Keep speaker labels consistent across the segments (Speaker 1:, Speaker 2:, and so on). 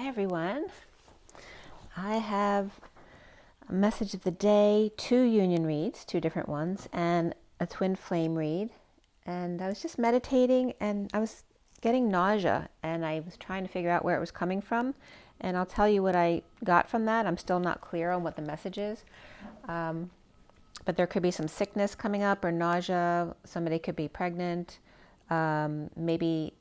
Speaker 1: Hi everyone. I have a message of the day, 2 union reads, 2 different ones, and a twin flame read. And I was just meditating and I was getting nausea and I was trying to figure out where it was coming from. And I'll tell you what I got from that. I'm still not clear on what the message is. But there could be some sickness coming up or nausea. Somebody could be pregnant, maybe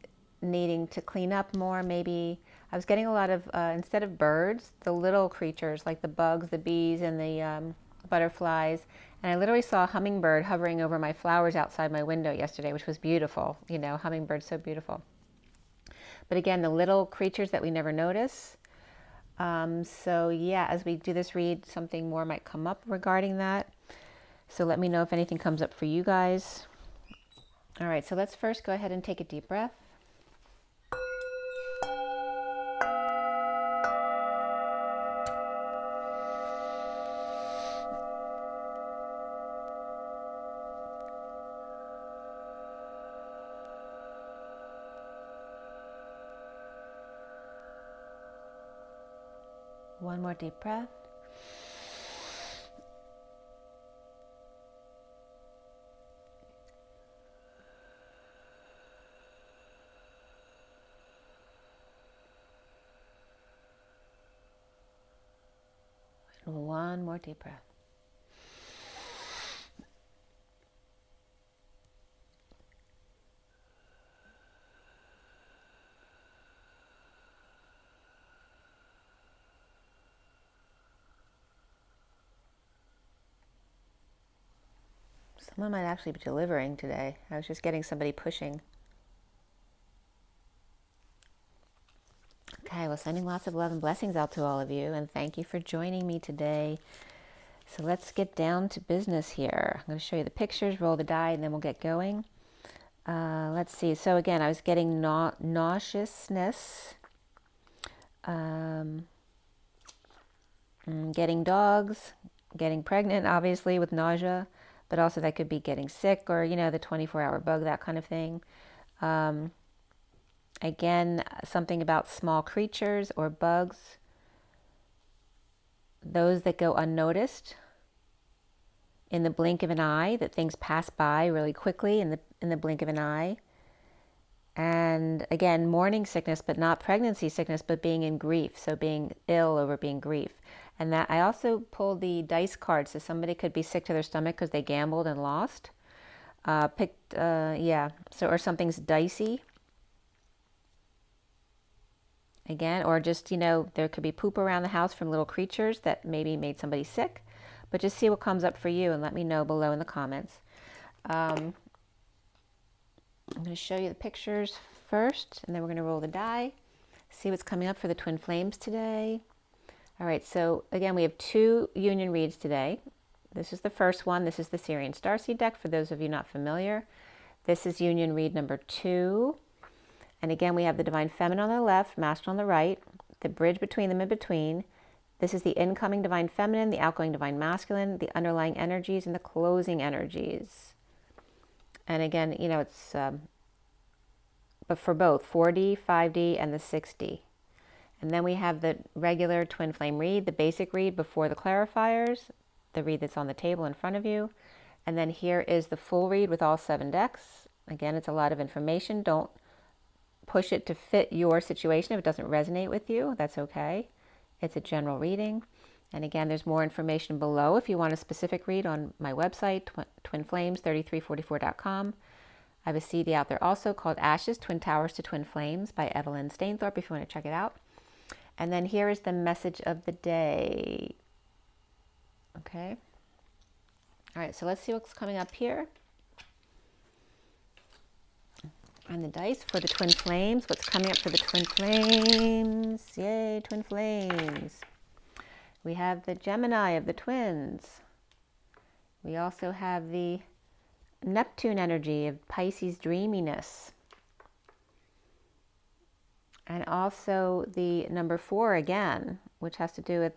Speaker 1: needing to clean up more. Maybe I was getting a lot of, instead of birds, the little creatures like the bugs, the bees, and the butterflies. And I literally saw a hummingbird hovering over my flowers outside my window yesterday, which was beautiful. You know, hummingbirds so beautiful. But again, the little creatures that we never notice. So yeah, as we do this read, something more might come up regarding that. So let me know if anything comes up for you guys. All right, so let's first go ahead and take a deep breath. One more deep breath. One more deep breath. Someone might actually be delivering today. I was just getting somebody pushing. Okay, well, sending lots of love and blessings out to all of you, and thank you for joining me today. So let's get down to business here. I'm going to show you the pictures, roll the die, and then we'll get going. Let's see. So again, I was getting nauseousness, getting dogs, getting pregnant, obviously, with nausea, but also that could be getting sick or, you know, the 24-hour bug, that kind of thing. Again, something about small creatures or bugs, those that go unnoticed in the blink of an eye, that things pass by really quickly in the blink of an eye. And again, morning sickness, but not pregnancy sickness, but being in grief. So being ill over being grief. And that I also pulled the dice card. So somebody could be sick to their stomach because they gambled and lost. So, or something's dicey. Again, or just, you know, there could be poop around the house from little creatures that maybe made somebody sick. But just see what comes up for you and let me know below in the comments. I'm going to show you the pictures first, and then we're going to roll the die, see what's coming up for the twin flames today. All right, so again, we have 2 union reads today. This is the first one. This is the Syrian Starseed deck, for those of you not familiar. This is union read number 2. And again, we have the Divine Feminine on the left, Masculine on the right, the bridge between them in between. This is the incoming Divine Feminine, the outgoing Divine Masculine, the underlying energies, and the closing energies. And again, you know, it's but for both 4D, 5D, and the 6D. And then we have the regular twin flame read, the basic read before the clarifiers, the read that's on the table in front of you. And then here is the full read with all 7 decks. Again, it's a lot of information. Don't push it to fit your situation. If it doesn't resonate with you, that's okay. It's a general reading. And again, there's more information below if you want a specific read on my website, twinflames3344.com. I have a CD out there also called Ashes, Twin Towers to Twin Flames by Evelyn Stainthorpe if you want to check it out. And then here is the message of the day. Okay. All right, so let's see what's coming up here. On the dice for the twin flames. What's coming up for the twin flames? Yay, twin flames. We have the Gemini of the twins. We also have the Neptune energy of Pisces dreaminess. And also the number 4 again, which has to do with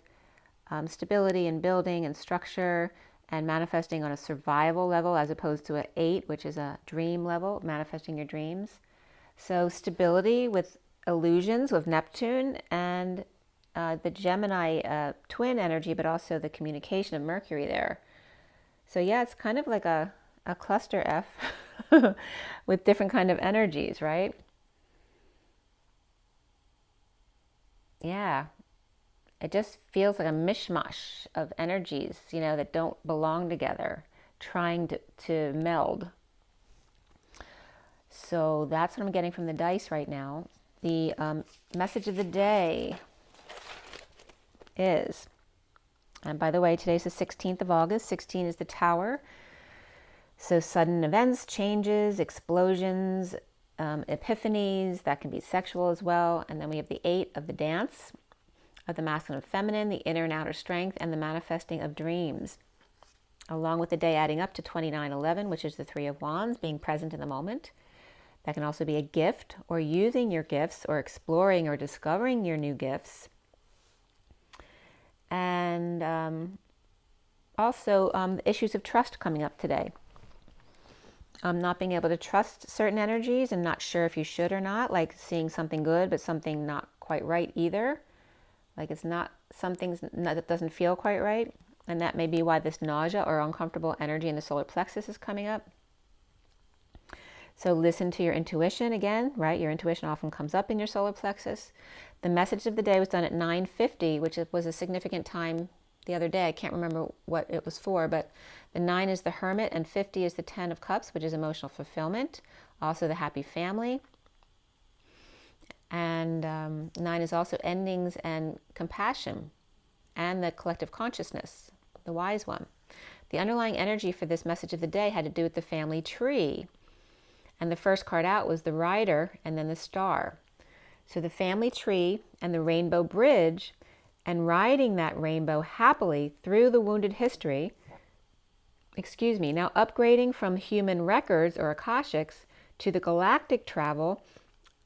Speaker 1: stability and building and structure and manifesting on a survival level as opposed to an 8, which is a dream level, manifesting your dreams. So stability with illusions with Neptune and the Gemini twin energy, but also the communication of Mercury there. So yeah, it's kind of like a cluster F with different kind of energies, right? Yeah. It just feels like a mishmash of energies, that don't belong together, trying to meld. So that's what I'm getting from the dice right now. The message of the day is, and by the way, today's the 16th of August. 16 is the Tower. So sudden events, changes, explosions, epiphanies, that can be sexual as well. And then we have the 8 of the Dance, of the masculine and feminine, the inner and outer strength, and the manifesting of dreams. Along with the day adding up to 2911, which is the 3 of Wands, being present in the moment. That can also be a gift, or using your gifts, or exploring or discovering your new gifts. And also issues of trust coming up today. Not being able to trust certain energies and not sure if you should or not, like seeing something good but something not quite right either. Like it's not, that doesn't feel quite right. And that may be why this nausea or uncomfortable energy in the solar plexus is coming up. So listen to your intuition again, right? Your intuition often comes up in your solar plexus. The message of the day was done at 9:50, which was a significant time the other day. I can't remember what it was for, but the 9 is the Hermit and 50 is the 10 of Cups, which is emotional fulfillment. Also the happy family. And 9 is also endings and compassion and the collective consciousness, the wise one. The underlying energy for this message of the day had to do with the family tree. And the first card out was the Rider and then the Star. So the family tree and the rainbow bridge, and riding that rainbow happily through the wounded history, now upgrading from human records or Akashics to the galactic travel,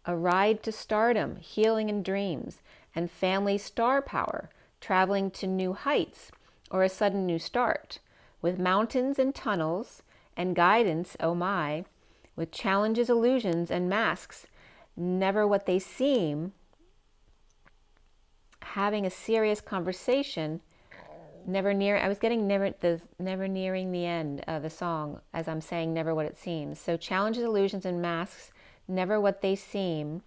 Speaker 1: a ride to stardom, healing and dreams, and family star power, traveling to new heights or a sudden new start, with mountains and tunnels and guidance, oh my, with challenges, illusions, and masks, never what they seem, having a serious conversation, I was getting never nearing the end of the song as I'm saying never what it seems. So challenges, illusions, and masks, never what they seem,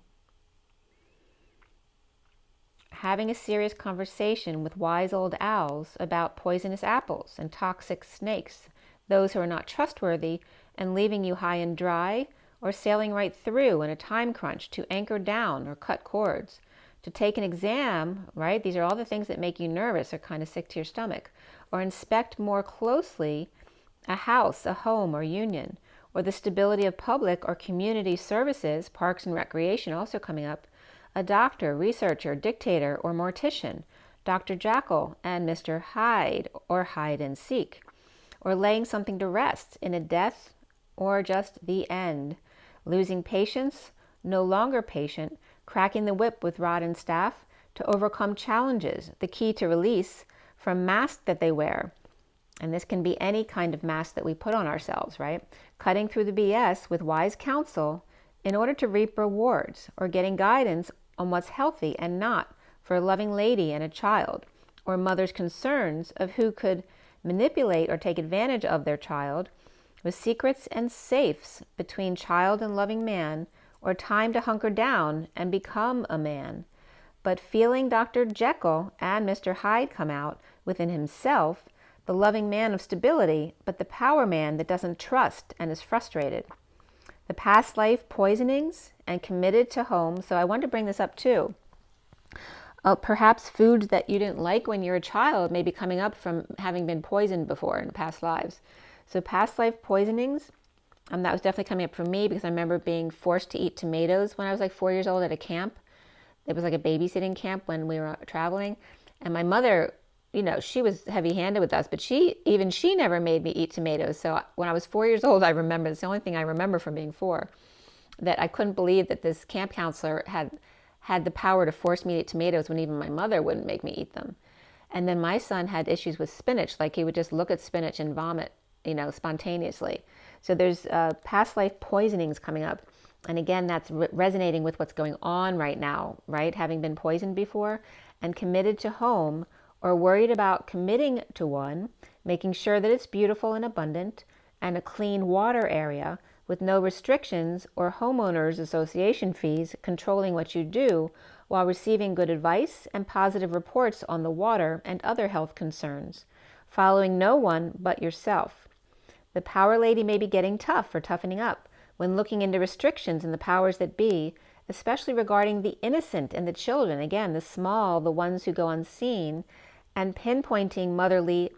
Speaker 1: having a serious conversation with wise old owls about poisonous apples and toxic snakes, those who are not trustworthy and leaving you high and dry, or sailing right through in a time crunch to anchor down or cut cords, to take an exam, right? These are all the things that make you nervous or kind of sick to your stomach, or inspect more closely a house, a home, or union, or the stability of public or community services, parks and recreation also coming up, a doctor, researcher, dictator, or mortician, Dr. Jekyll and Mr. Hyde, or hide and seek, or laying something to rest in a death or just the end, losing patience, no longer patient, cracking the whip with rod and staff to overcome challenges, the key to release from masks that they wear. And this can be any kind of mask that we put on ourselves, right? Cutting through the BS with wise counsel in order to reap rewards, or getting guidance on what's healthy and not for a loving lady and a child, or mother's concerns of who could manipulate or take advantage of their child, with secrets and safes between child and loving man, or time to hunker down and become a man. But feeling Dr. Jekyll and Mr. Hyde come out within himself, the loving man of stability, but the power man that doesn't trust and is frustrated. The past life poisonings and committed to home. So I wanted to bring this up too. Perhaps foods that you didn't like when you were a child may be coming up from having been poisoned before in past lives. So past life poisonings, that was definitely coming up for me because I remember being forced to eat tomatoes when I was like 4 years old at a camp. It was like a babysitting camp when we were traveling. And my mother, she was heavy-handed with us, but she never made me eat tomatoes. So when I was 4 years old, I remember, it's the only thing I remember from being 4, that I couldn't believe that this camp counselor had the power to force me to eat tomatoes when even my mother wouldn't make me eat them. And then my son had issues with spinach, like he would just look at spinach and vomit, spontaneously. So there's past life poisonings coming up. And again, that's resonating with what's going on right now, right? Having been poisoned before and committed to home, or worried about committing to one, making sure that it's beautiful and abundant and a clean water area with no restrictions or homeowners association fees controlling what you do, while receiving good advice and positive reports on the water and other health concerns, following no one but yourself. The power lady may be getting tough or toughening up when looking into restrictions and the powers that be, especially regarding the innocent and the children, again, the small, the ones who go unseen, and pinpointing motherly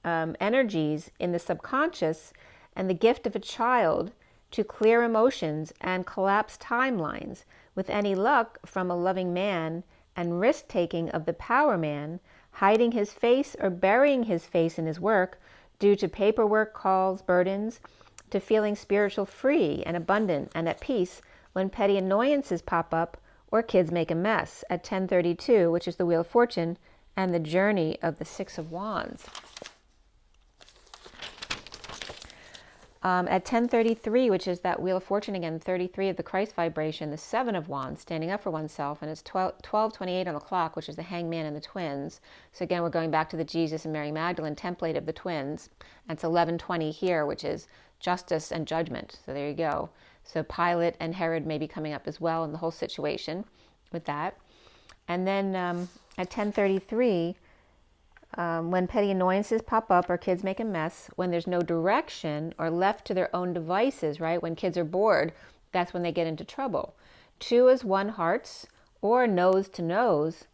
Speaker 1: energies in the subconscious and the gift of a child to clear emotions and collapse timelines, with any luck from a loving man, and risk-taking of the power man, hiding his face or burying his face in his work due to paperwork, calls, burdens, to feeling spiritual free and abundant and at peace when petty annoyances pop up or kids make a mess at 1032, which is the Wheel of Fortune, and the journey of the Six of Wands. At 1033, which is that Wheel of Fortune again, 33 of the Christ vibration, the Seven of Wands, standing up for oneself, and it's 1228 on the clock, which is the Hangman and the Twins. So again, we're going back to the Jesus and Mary Magdalene template of the twins. And it's 1120 here, which is justice and judgment. So there you go. So Pilate and Herod may be coming up as well in the whole situation with that. And then at 1033, when petty annoyances pop up or kids make a mess, when there's no direction or left to their own devices, right? When kids are bored, that's when they get into trouble. 2 as 1 hearts or nose to nose.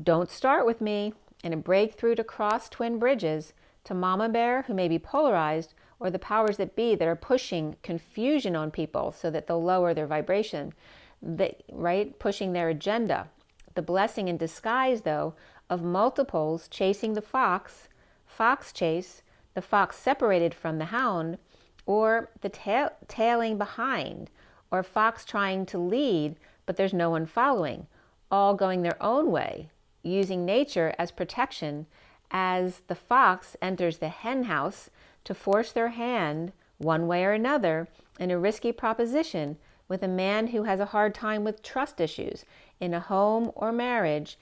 Speaker 1: Don't start with me. In a breakthrough to cross twin bridges to Mama Bear, who may be polarized, or the powers that be that are pushing confusion on people so that they'll lower their vibration, right? Pushing their agenda. The blessing in disguise, though, of multiples chasing the fox chase, the fox separated from the hound, or the tailing behind, or fox trying to lead, but there's no one following, all going their own way, using nature as protection as the fox enters the hen house to force their hand one way or another in a risky proposition with a man who has a hard time with trust issues in a home or marriage,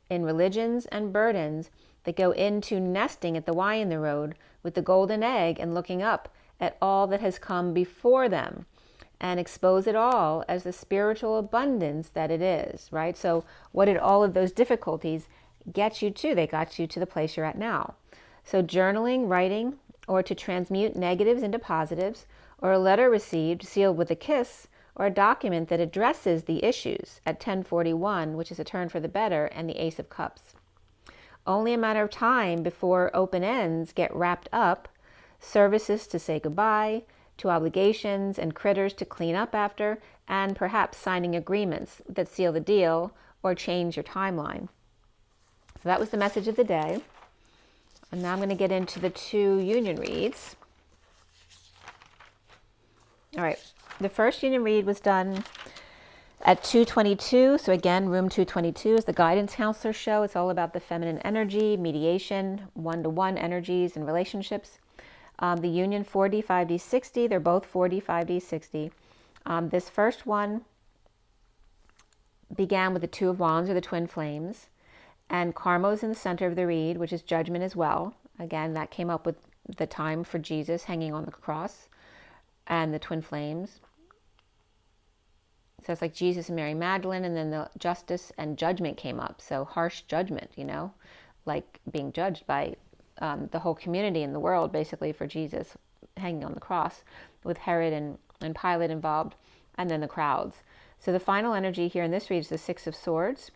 Speaker 1: in religions and burdens that go into nesting at the Y in the road with the golden egg and looking up at all that has come before them and expose it all as the spiritual abundance that it is, right? So what did all of those difficulties get you to? They got you to the place you're at now. So journaling, writing, or to transmute negatives into positives, or a letter received sealed with a kiss, or a document that addresses the issues at 1041, which is a turn for the better, and the Ace of Cups. Only a matter of time before open ends get wrapped up, services to say goodbye, to obligations and critters to clean up after, and perhaps signing agreements that seal the deal or change your timeline. So that was the message of the day. And now I'm going to get into the 2 union reads. All right. The first union read was done at 222. So again, room 222 is the guidance counselor show. It's all about the feminine energy, mediation, one-to-one energies and relationships. The union 4D, 5D, 60. They're both 4D, 5D, 60. This first one began with the 2 of Wands, or the twin flames. And karma is in the center of the read, which is judgment as well. Again, that came up with the time for Jesus hanging on the cross and the twin flames. So it's like Jesus and Mary Magdalene, and then the justice and judgment came up. So harsh judgment, like being judged by the whole community in the world, basically, for Jesus hanging on the cross, with Herod and Pilate involved, and then the crowds. So the final energy here in this read is the 6 of Swords.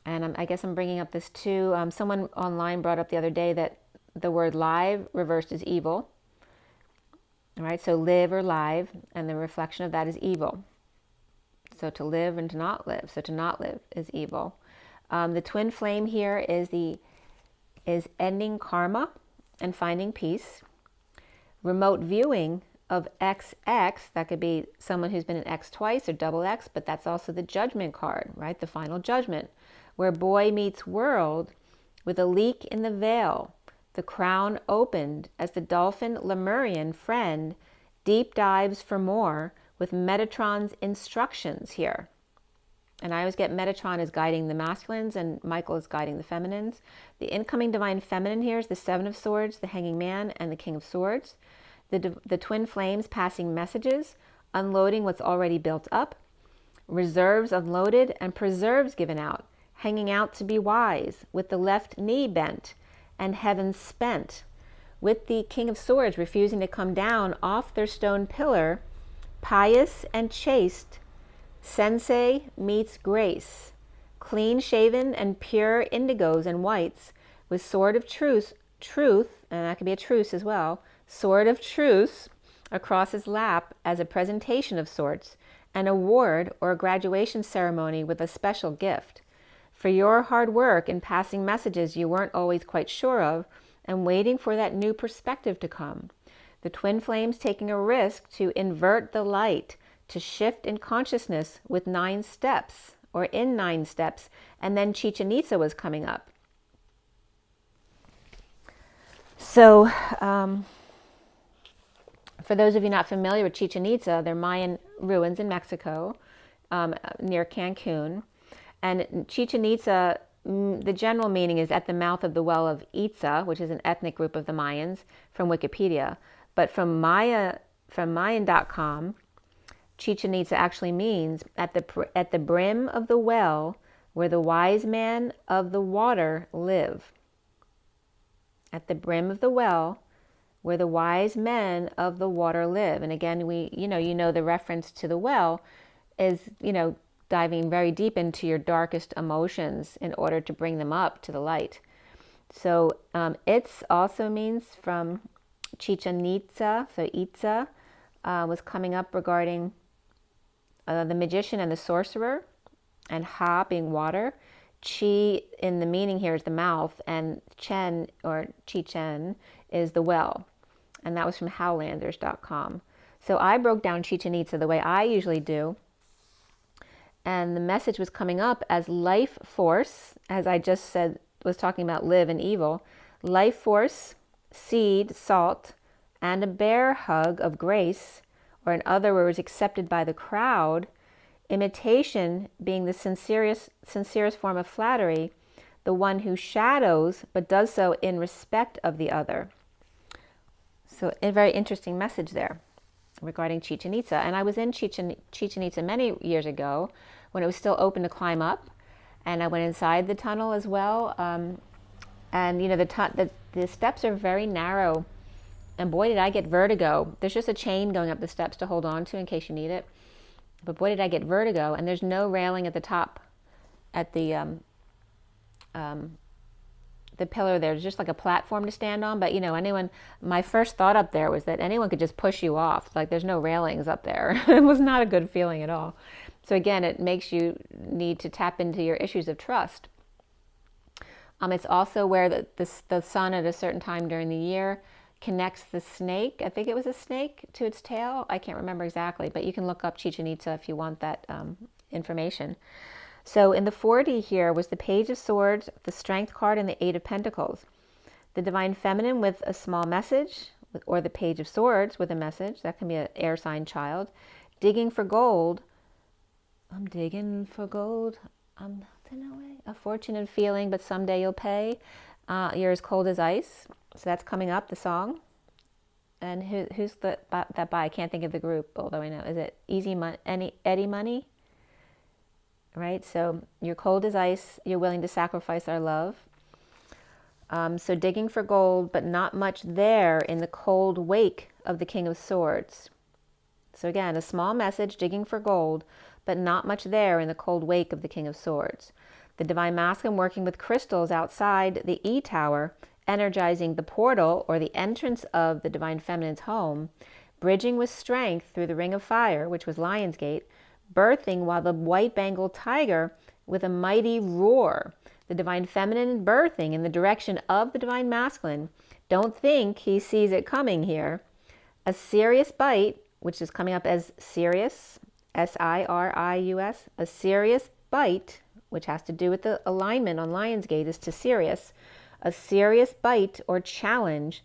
Speaker 1: And I guess I'm bringing up this too. Someone online brought up the other day that the word live reversed is evil. All right, so live or live, and the reflection of that is evil. So to live and to not live. So to not live is evil. The twin flame here is ending karma and finding peace. Remote viewing of XX, that could be someone who's been an X twice or double X, but that's also the judgment card, right? The final judgment, where boy meets world with a leak in the veil, the crown opened as the dolphin Lemurian friend deep dives for more with Metatron's instructions here. And I always get Metatron is guiding the masculines and Michael is guiding the feminines. The incoming divine feminine here is the Seven of Swords, the Hanging Man, and the King of Swords. The twin flames passing messages, unloading what's already built up, reserves unloaded, and preserves given out, hanging out to be wise, with the left knee bent, and heaven spent, with the King of Swords refusing to come down off their stone pillar, pious and chaste, sensei meets grace, clean shaven and pure indigos and whites, with sword of truth, and that could be a truce as well, sword of truce across his lap as a presentation of sorts, an award or a graduation ceremony with a special gift. For your hard work in passing messages you weren't always quite sure of, and waiting for that new perspective to come. The twin flames taking a risk to invert the light, to shift in consciousness with 9 steps, or in 9 steps, and then Chichen Itza was coming up. So, for those of you not familiar with Chichen Itza, they're Mayan ruins in Mexico, near Cancun. And Chichen Itza, the general meaning is at the mouth of the well of Itza, which is an ethnic group of the Mayans, from Wikipedia. But from Mayan.com, Chichen Itza actually means at the brim of the well where the wise man of the water live. At the brim of the well where the wise men of the water live. And again, you know the reference to the well is, diving very deep into your darkest emotions in order to bring them up to the light. So it also means from Chichen Itza, so Itza was coming up regarding the magician and the sorcerer, and Ha being water. Chi in the meaning here is the mouth, and Chen or Chichen is the well. And that was from Howlanders.com. So I broke down Chichen Itza the way I usually do. And the message was coming up as life force, as I just said, was talking about live and evil. Life force, seed, salt, and a bear hug of grace, or in other words, accepted by the crowd. Imitation being the sincerest form of flattery, the one who shadows but does so in respect of the other. So a very interesting message there regarding Chichen Itza. And I was in Chichen Itza many years ago when it was still open to climb up. And I went inside the tunnel as well. And the steps are very narrow. And boy, did I get vertigo. There's just a chain going up the steps to hold on to in case you need it. But boy, did I get vertigo. And there's no railing at the top, at the pillar there. There's just like a platform to stand on. But my first thought up there was that anyone could just push you off. Like there's no railings up there. It was not a good feeling at all. So again, it makes you need to tap into your issues of trust. It's also where the sun at a certain time during the year connects the snake. I think it was a snake to its tail. I can't remember exactly, but you can look up Chichen Itza if you want that information. So in the 4D here was the Page of Swords, the Strength card, and the 8 of Pentacles. The Divine Feminine with a small message, or the Page of Swords with a message. That can be an air sign child. Digging for gold. I'm digging for gold. I'm melting away. A fortune and feeling, but someday you'll pay. You're as cold as ice. So that's coming up, the song. And who's that by? I can't think of the group, although I know. Is it Eddie Money? Right? So you're cold as ice. You're willing to sacrifice our love. So digging for gold, but not much there in the cold wake of the King of Swords. So again, a small message, digging for gold, but not much there in the cold wake of the King of Swords. The Divine Masculine working with crystals outside the E-Tower, energizing the portal or the entrance of the Divine Feminine's home, bridging with strength through the Ring of Fire, which was Lionsgate, birthing while the white Bengal tiger with a mighty roar. The Divine Feminine birthing in the direction of the Divine Masculine. Don't think he sees it coming here. A serious bite, which is coming up as Sirius, S-I-R-I-U-S, a serious bite, which has to do with the alignment on Lionsgate, is to Sirius. A serious bite or challenge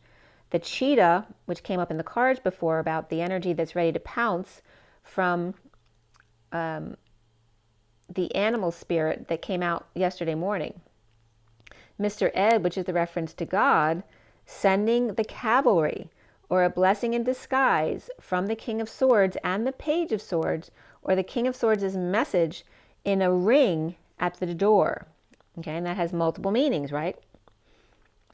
Speaker 1: The cheetah, which came up in the cards before about the energy that's ready to pounce from the animal spirit that came out yesterday morning. Mr. Ed, which is the reference to God, sending the cavalry, or a blessing in disguise from the King of Swords and the Page of Swords, or the King of Swords' message in a ring at the door. Okay, and that has multiple meanings, right?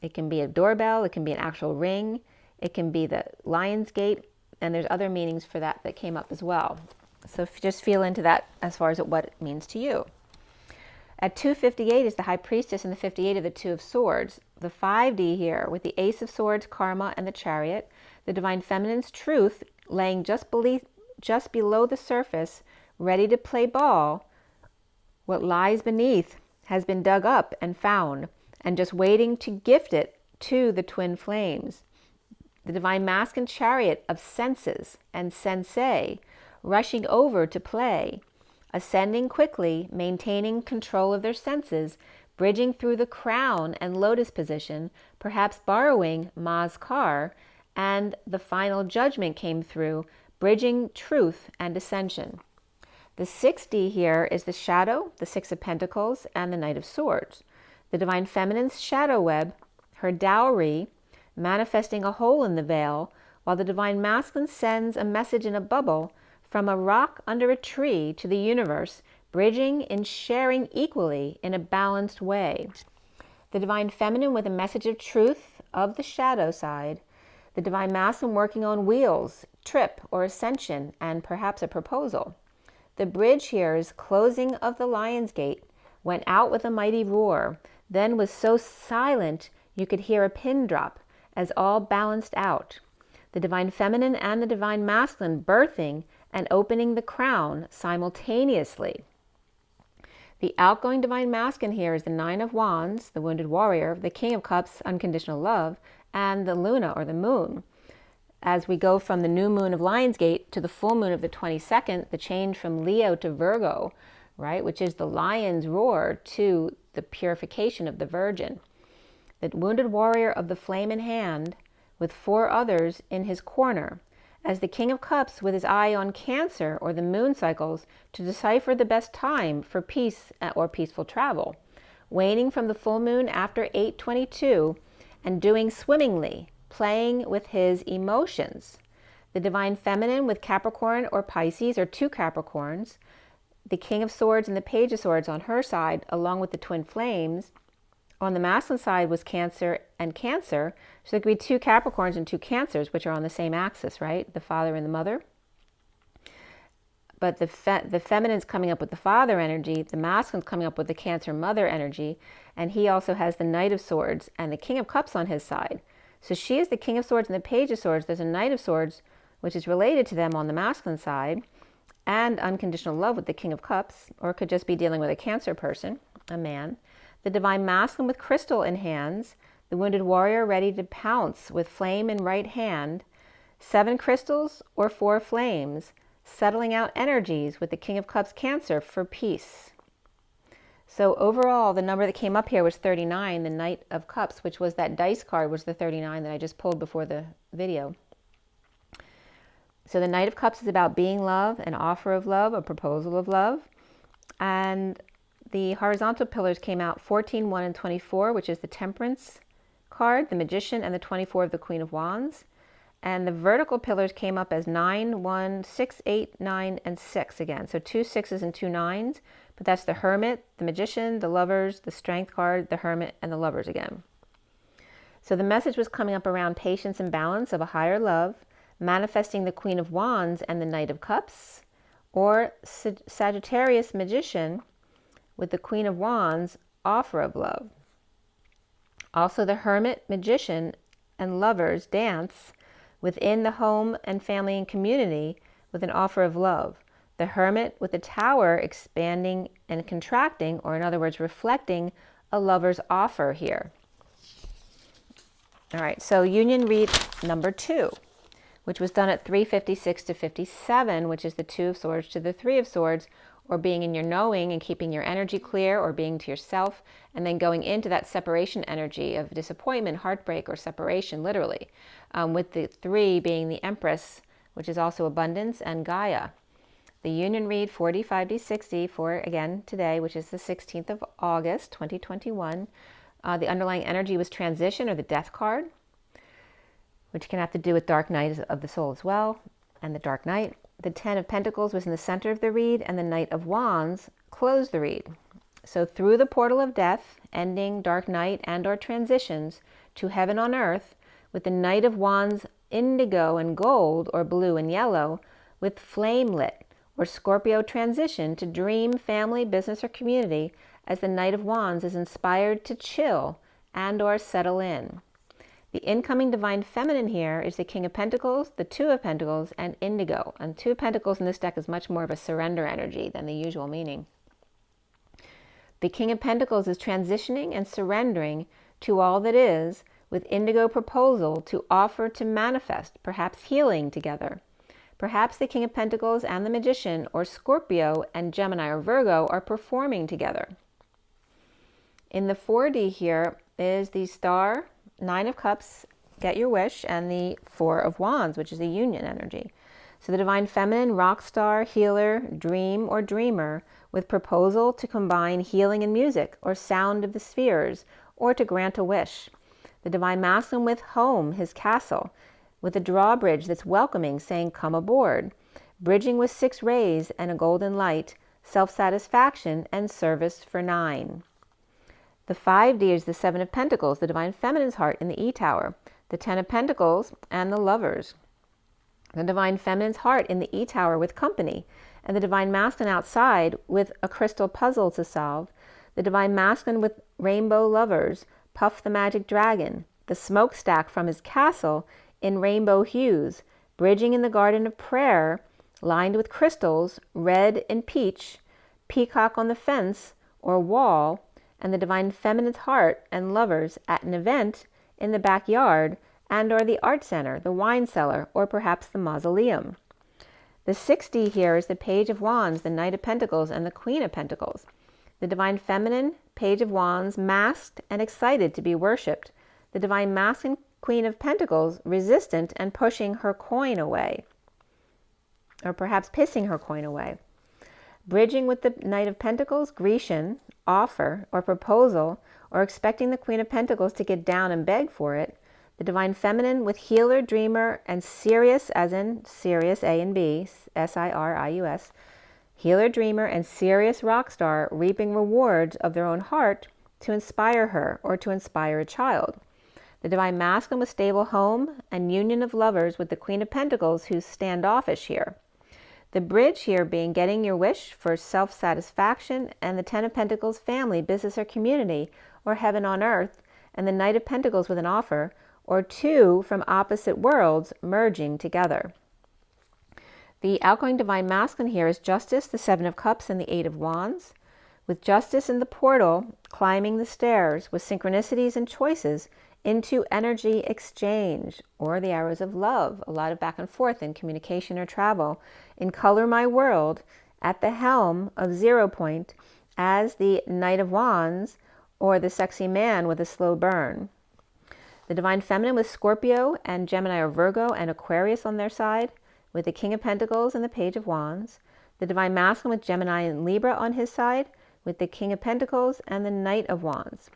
Speaker 1: It can be a doorbell, it can be an actual ring, it can be the Lion's Gate, and there's other meanings for that that came up as well. So just feel into that as far as what it means to you. At 258 is the High Priestess, and the 58 of the Two of Swords. The 5D here with the Ace of Swords, Karma, and the Chariot. The Divine Feminine's truth laying just below the surface, ready to play ball. What lies beneath has been dug up and found, and just waiting to gift it to the twin flames. The Divine Masculine Chariot of senses and sensei, rushing over to play, ascending quickly, maintaining control of their senses, bridging through the crown and lotus position, perhaps borrowing Ma's car, and the final judgment came through, bridging truth and ascension. The 6D here is the shadow, the Six of Pentacles, and the Knight of Swords. The Divine Feminine's shadow web, her dowry, manifesting a hole in the veil, while the Divine Masculine sends a message in a bubble from a rock under a tree to the universe, bridging and sharing equally in a balanced way. The Divine Feminine with a message of truth of the shadow side. The Divine Masculine working on wheels, trip or ascension, and perhaps a proposal. The bridge here is closing of the Lion's Gate, went out with a mighty roar, then was so silent you could hear a pin drop as all balanced out. The Divine Feminine and the Divine Masculine birthing and opening the crown simultaneously. The outgoing Divine Masculine here is the Nine of Wands, the Wounded Warrior, the King of Cups, Unconditional Love, and the Luna, or the Moon. As we go from the new moon of Lionsgate to the full moon of the 22nd, the change from Leo to Virgo, right, which is the lion's roar to the purification of the Virgin. The Wounded Warrior of the flame in hand, with 4 others in his corner, as the King of Cups with his eye on Cancer or the moon cycles to decipher the best time for peace or peaceful travel, waning from the full moon after 8/22 and doing swimmingly, playing with his emotions. The Divine Feminine with Capricorn or Pisces, or 2 Capricorns, the King of Swords and the Page of Swords on her side, along with the twin flames. On the masculine side was Cancer and Cancer, so there could be 2 Capricorns and 2 Cancers, which are on the same axis, right? The father and the mother. But the feminine's coming up with the father energy, the masculine's coming up with the Cancer mother energy, and he also has the Knight of Swords and the King of Cups on his side. So she is the King of Swords and the Page of Swords. There's a Knight of Swords, which is related to them on the masculine side, and unconditional love with the King of Cups, or it could just be dealing with a Cancer person, a man. The Divine Masculine with crystal in hands, the Wounded Warrior ready to pounce with flame in right hand, 7 crystals or 4 flames, settling out energies with the King of Cups Cancer for peace. So overall, the number that came up here was 39, the Knight of Cups, which was that dice card, was the 39 that I just pulled before the video. So the Knight of Cups is about being love, an offer of love, a proposal of love. And the horizontal pillars came out 14, 1, and 24, which is the Temperance card, the Magician, and the 24 of the Queen of Wands. And the vertical pillars came up as 9, 1, 6, 8, 9, and 6 again. So 2 6s and 2 9s, but that's the Hermit, the Magician, the Lovers, the Strength card, the Hermit, and the Lovers again. So the message was coming up around patience and balance of a higher love, manifesting the Queen of Wands and the Knight of Cups, or Sagittarius Magician with the Queen of Wands, offer of love. Also the Hermit, Magician, and Lovers dance within the home and family and community with an offer of love. The Hermit with the Tower expanding and contracting, or in other words, reflecting a lover's offer here. All right, so Union read number 2, which was done at 356 to 57, which is the 2 of Swords to the 3 of Swords, or being in your knowing and keeping your energy clear, or being to yourself, and then going into that separation energy of disappointment, heartbreak, or separation, literally, with the 3 being the Empress, which is also abundance, and Gaia. The Union read 40-5D-60 for, again, today, which is the 16th of August, 2021. The underlying energy was transition, or the Death card, which can have to do with dark night of the soul as well, and the dark night. The 10 of Pentacles was in the center of the read, and the Knight of Wands closed the read. So through the portal of death, ending, dark night, and or transitions to heaven on earth, with the Knight of Wands indigo and gold, or blue and yellow, with flame lit, or Scorpio transition to dream, family, business, or community, as the Knight of Wands is inspired to chill and or settle in. The incoming divine feminine here is the King of Pentacles, the 2 of Pentacles, and indigo. And 2 of Pentacles in this deck is much more of a surrender energy than the usual meaning. The King of Pentacles is transitioning and surrendering to all that is, with indigo proposal to offer to manifest, perhaps healing together. Perhaps the King of Pentacles and the Magician, or Scorpio and Gemini or Virgo, are performing together. In the 4D here is the Star, 9 of Cups, get your wish, and the 4 of Wands, which is a union energy. So the divine feminine, rock star, healer, dream, or dreamer, with proposal to combine healing and music, or sound of the spheres, or to grant a wish. The divine masculine with home, his castle, with a drawbridge that's welcoming, saying, come aboard. Bridging with 6 rays and a golden light, self-satisfaction, and service for 9. The 5D is the 7 of Pentacles, the divine feminine's heart in the E tower, the 10 of Pentacles, and the Lovers. The divine feminine's heart in the E tower with company, and the divine masculine outside with a crystal puzzle to solve, the divine masculine with rainbow lovers, Puff the magic dragon, the smokestack from his castle in rainbow hues, bridging in the garden of prayer, lined with crystals, red and peach, peacock on the fence or wall, and the divine feminine's heart and lovers at an event in the backyard and or the art center, the wine cellar, or perhaps the mausoleum. The 6D here is the Page of Wands, the Knight of Pentacles, and the Queen of Pentacles. The divine feminine, Page of Wands, masked and excited to be worshipped. The divine masculine Queen of Pentacles, resistant and pushing her coin away, or perhaps pissing her coin away. Bridging with the Knight of Pentacles, Grecian, offer or proposal, or expecting the Queen of Pentacles to get down and beg for it. The divine feminine with healer, dreamer, and Sirius, as in Sirius, A and B, Sirius, healer, dreamer, and Sirius rock star, reaping rewards of their own heart to inspire her or to inspire a child. The divine masculine with stable home and union of lovers with the Queen of Pentacles, who's standoffish here. The bridge here being getting your wish for self-satisfaction, and the 10 of Pentacles, family, business, or community, or heaven on earth, and the Knight of Pentacles with an offer, or 2 from opposite worlds merging together. The outgoing divine masculine here is Justice, the 7 of Cups, and the 8 of Wands, with Justice in the portal, climbing the stairs with synchronicities and choices into energy exchange, or the arrows of love, a lot of back and forth in communication or travel, in Color My World, at the helm of 0 point, as the Knight of Wands, or the sexy man with a slow burn. The divine feminine with Scorpio and Gemini or Virgo and Aquarius on their side, with the King of Pentacles and the Page of Wands. The divine masculine with Gemini and Libra on his side, with the King of Pentacles and the Knight of Wands.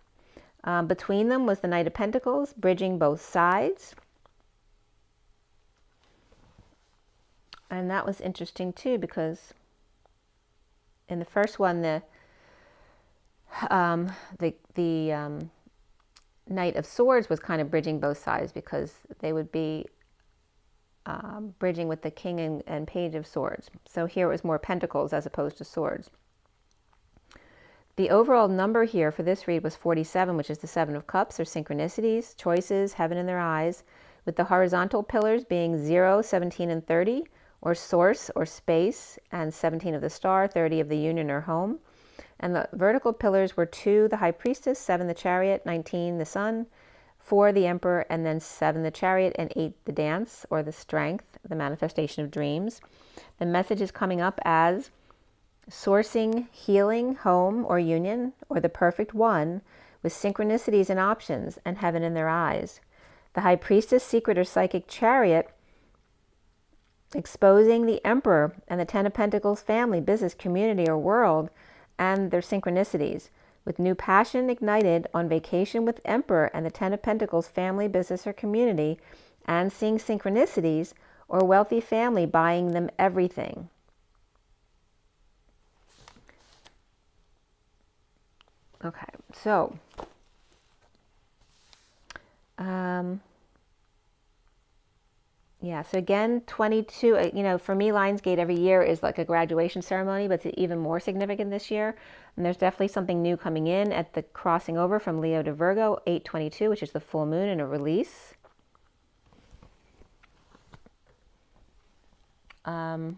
Speaker 1: Between them was the Knight of Pentacles, bridging both sides. And that was interesting too, because in the first one, the Knight of Swords was kind of bridging both sides, because they would be bridging with the King and Page of Swords. So here it was more Pentacles as opposed to Swords. The overall number here for this read was 47, which is the 7 of Cups, or synchronicities, choices, heaven in their eyes, with the horizontal pillars being 0, 17, and 30, or source or space, and 17 of the star, 30 of the union or home. And the vertical pillars were 2, the High Priestess, 7, the Chariot, 19, the Sun, 4, the Emperor, and then 7, the Chariot, and 8, the Dance, or the Strength, the manifestation of dreams. The message is coming up as sourcing, healing, home, or union, or the perfect one, with synchronicities and options, and heaven in their eyes. The High Priestess, Secret, or Psychic Chariot, exposing the Emperor and the Ten of Pentacles family, business, community, or world, and their synchronicities, with new passion ignited on vacation with Emperor and the Ten of Pentacles family, business, or community, and seeing synchronicities, or wealthy family buying them everything. Okay, so yeah, so again, 22, for me, Lionsgate every year is like a graduation ceremony, but it's even more significant this year. And there's definitely something new coming in at the crossing over from Leo to Virgo, 8/22, which is the full moon and a release. And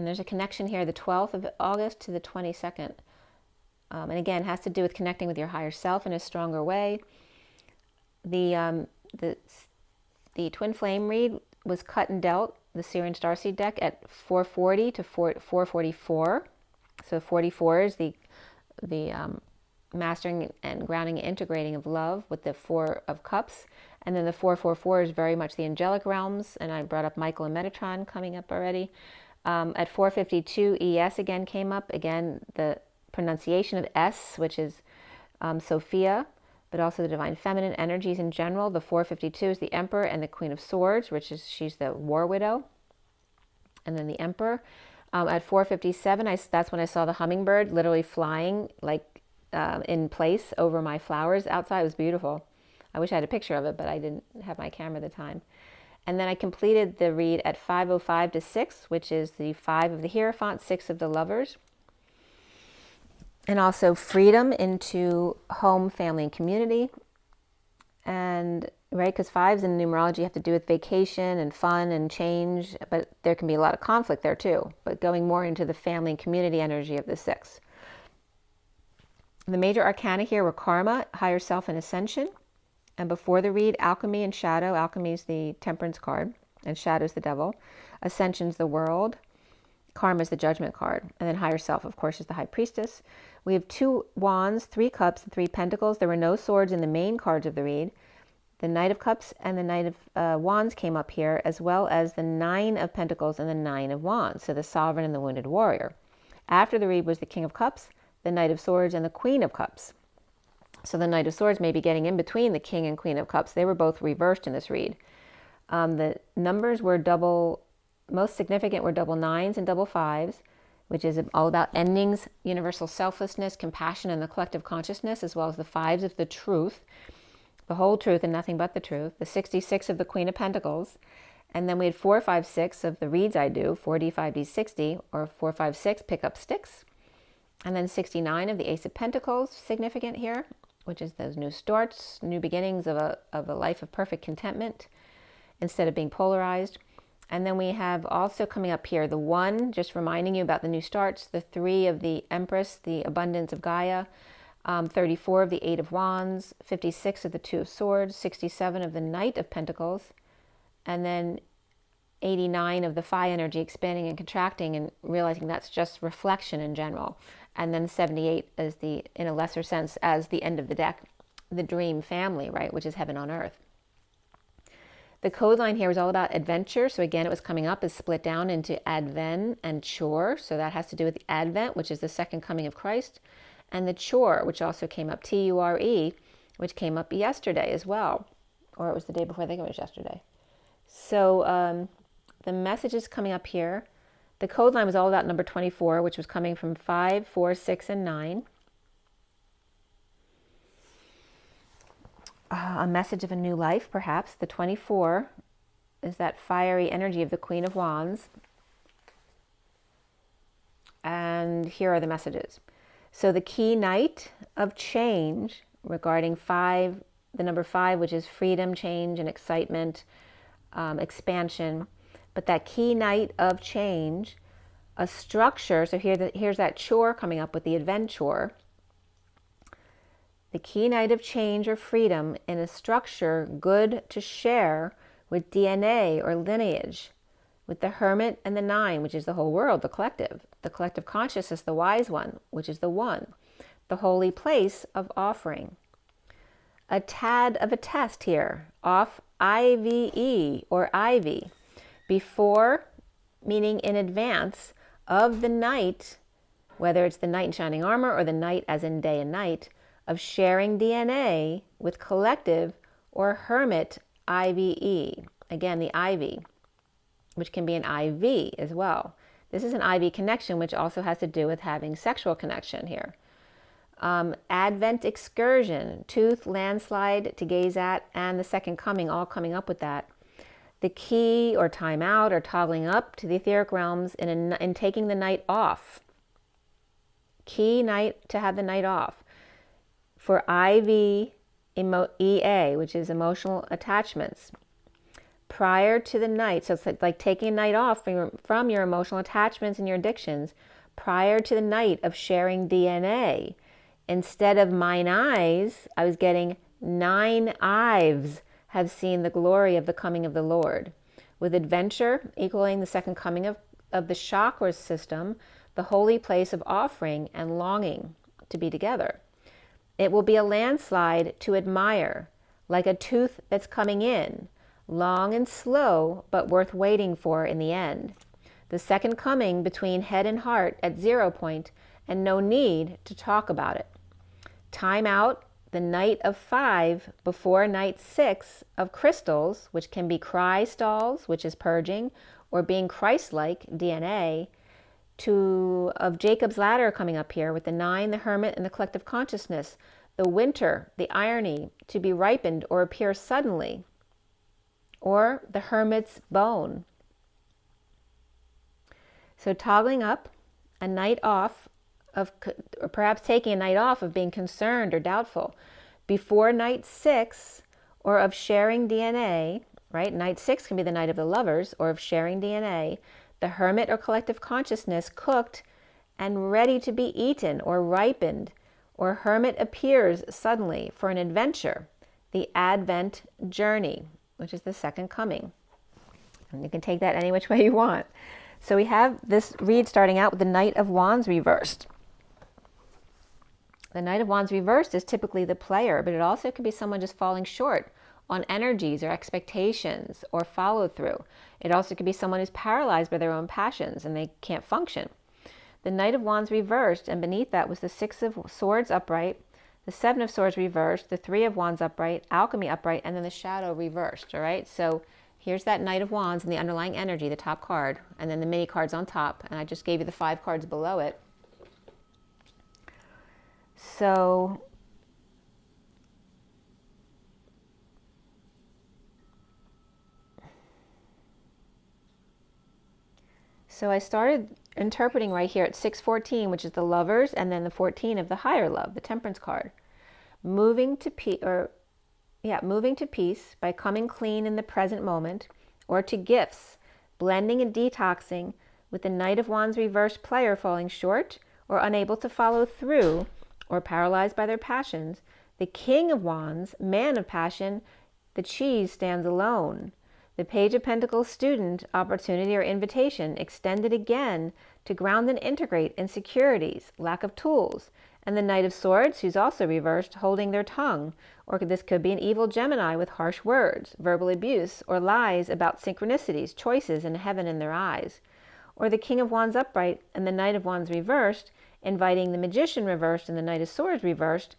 Speaker 1: there's a connection here, the 12th of August to the 22nd. And again, it has to do with connecting with your higher self in a stronger way. The Twin Flame read was cut and dealt, the Syrian Starseed deck, at 440 to 444. So 44 is the mastering and grounding and integrating of love with the Four of Cups. And then the 444 is very much the angelic realms. And I brought up Michael and Metatron coming up already. At 452, ES again came up. Again, the pronunciation of S, which is Sophia, but also the divine feminine energies in general. The 452 is the Emperor and the Queen of Swords, which is, she's the war widow. And then the Emperor. At 457, that's when I saw the hummingbird literally flying like in place over my flowers outside. It was beautiful. I wish I had a picture of it, but I didn't have my camera at the time. And then I completed the read at 5:05 to 6, which is the 5 of the Hierophant, 6 of the Lovers. And also freedom into home, family, and community. And right, because 5s in numerology have to do with vacation and fun and change, but there can be a lot of conflict there too. But going more into the family and community energy of the 6. The major arcana here were karma, higher self, and ascension. And before the read, alchemy and shadow. Alchemy is the temperance card, and shadow is the devil. Ascension's the world. Karma is the judgment card. And then higher self, of course, is the High Priestess. We have 2 wands, 3 cups, and 3 pentacles. There were no swords in the main cards of the read. The Knight of Cups and the Knight of Wands came up here, as well as the 9 of Pentacles and the 9 of Wands. So the Sovereign and the Wounded Warrior. After the read was the King of Cups, the Knight of Swords, and the Queen of Cups. So the Knight of Swords may be getting in between the King and Queen of Cups. They were both reversed in this read. The numbers were most significant were double 9s and double 5s, which is all about endings, universal selflessness, compassion, and the collective consciousness, as well as the 5s of the truth, the whole truth and nothing but the truth, the 66 of the Queen of Pentacles, and then we had 4, 5, 6 of the reads I do, 4D, 5D, 60, or 4, 5, 6, pick up sticks, and then 69 of the Ace of Pentacles, significant here, which is those new starts, new beginnings of a life of perfect contentment instead of being polarized. And then we have also coming up here the 1, just reminding you about the new starts, the 3 of the Empress, the abundance of Gaia, 34 of the 8 of Wands, 56 of the 2 of Swords, 67 of the Knight of Pentacles, and then 89 of the Phi energy, expanding and contracting and realizing that's just reflection in general. And then 78 is in a lesser sense, as the end of the deck, the dream family, right, which is heaven on earth. The code line here is all about adventure. So again, it was coming up as split down into Advent and Chore. So that has to do with the Advent, which is the second coming of Christ, and the Chore, which also came up, Ture, which came up yesterday as well. Or it was the day before, I think it was yesterday. So the message is coming up here. The code line was all about number 24, which was coming from 5, 4, 6, and 9. A message of a new life, perhaps. The 24 is that fiery energy of the Queen of Wands. And here are the messages. So the key night of change regarding 5, the number 5, which is freedom, change, and excitement, expansion. But that key night of change, a structure, so here's that chore coming up with the adventure. The key night of change or freedom in a structure good to share with DNA or lineage, with the Hermit and the 9, which is the whole world, the collective consciousness, the wise one, which is the one, the holy place of offering. A tad of a test here, off IVE or Ivy, before, meaning in advance, of the night, whether it's the knight in shining armor or the night as in day and night, of sharing DNA with collective or hermit IVE. Again, the Ivy, which can be an IV as well. This is an IV connection, which also has to do with having sexual connection here. Advent excursion, tooth, landslide to gaze at, and the second coming, all coming up with that. The key or time out or toggling up to the etheric realms in taking the night off. Key night to have the night off. For EA, which is emotional attachments. Prior to the night, so it's like taking a night off from your emotional attachments and your addictions, prior to the night of sharing DNA. Instead of mine eyes, I was getting 9 Ives have seen the glory of the coming of the Lord. With adventure equaling the second coming of the chakra system, the holy place of offering and longing to be together. It will be a landslide to admire, like a tooth that's coming in, long and slow, but worth waiting for in the end. The second coming between head and heart at 0 point, and no need to talk about it. Time out the night of 5 before night 6 of crystals, which can be cry stalls, which is purging, or being Christ-like, DNA, of Jacob's ladder coming up here with the 9, the hermit, and the collective consciousness. The winter, the irony, to be ripened or appear suddenly, or the hermit's bone. So toggling up a night off or perhaps taking a night off of being concerned or doubtful before night 6, or of sharing DNA, right? Night 6 can be the night of the lovers, or of sharing DNA, the hermit or collective consciousness cooked and ready to be eaten or ripened, or hermit appears suddenly for an adventure, the Advent journey, which is the second coming. And you can take that any which way you want. So we have this read starting out with the Knight of Wands reversed. The Knight of Wands reversed is typically the player, but it also could be someone just falling short on energies or expectations or follow through. It also could be someone who's paralyzed by their own passions and they can't function. The Knight of Wands reversed, and beneath that was the 6 of Swords upright, the 7 of Swords reversed, the 3 of Wands upright, Alchemy upright, and then the Shadow reversed, all right? So here's that Knight of Wands and the underlying energy, the top card, and then the mini cards on top, and I just gave you the 5 cards below it. So I started interpreting right here at 614, which is the lovers, and then the 14 of the higher love, the temperance card. Moving to peace by coming clean in the present moment, or to gifts, blending and detoxing with the Knight of Wands reverse player falling short or unable to follow through or paralyzed by their passions. The King of Wands, man of passion, the cheese stands alone. The Page of Pentacles student, opportunity or invitation, extended again to ground and integrate insecurities, lack of tools. And the Knight of Swords, who's also reversed, holding their tongue. Or this could be an evil Gemini with harsh words, verbal abuse, or lies about synchronicities, choices, and heaven in their eyes. Or the King of Wands upright and the Knight of Wands reversed, inviting the Magician reversed and the Knight of Swords reversed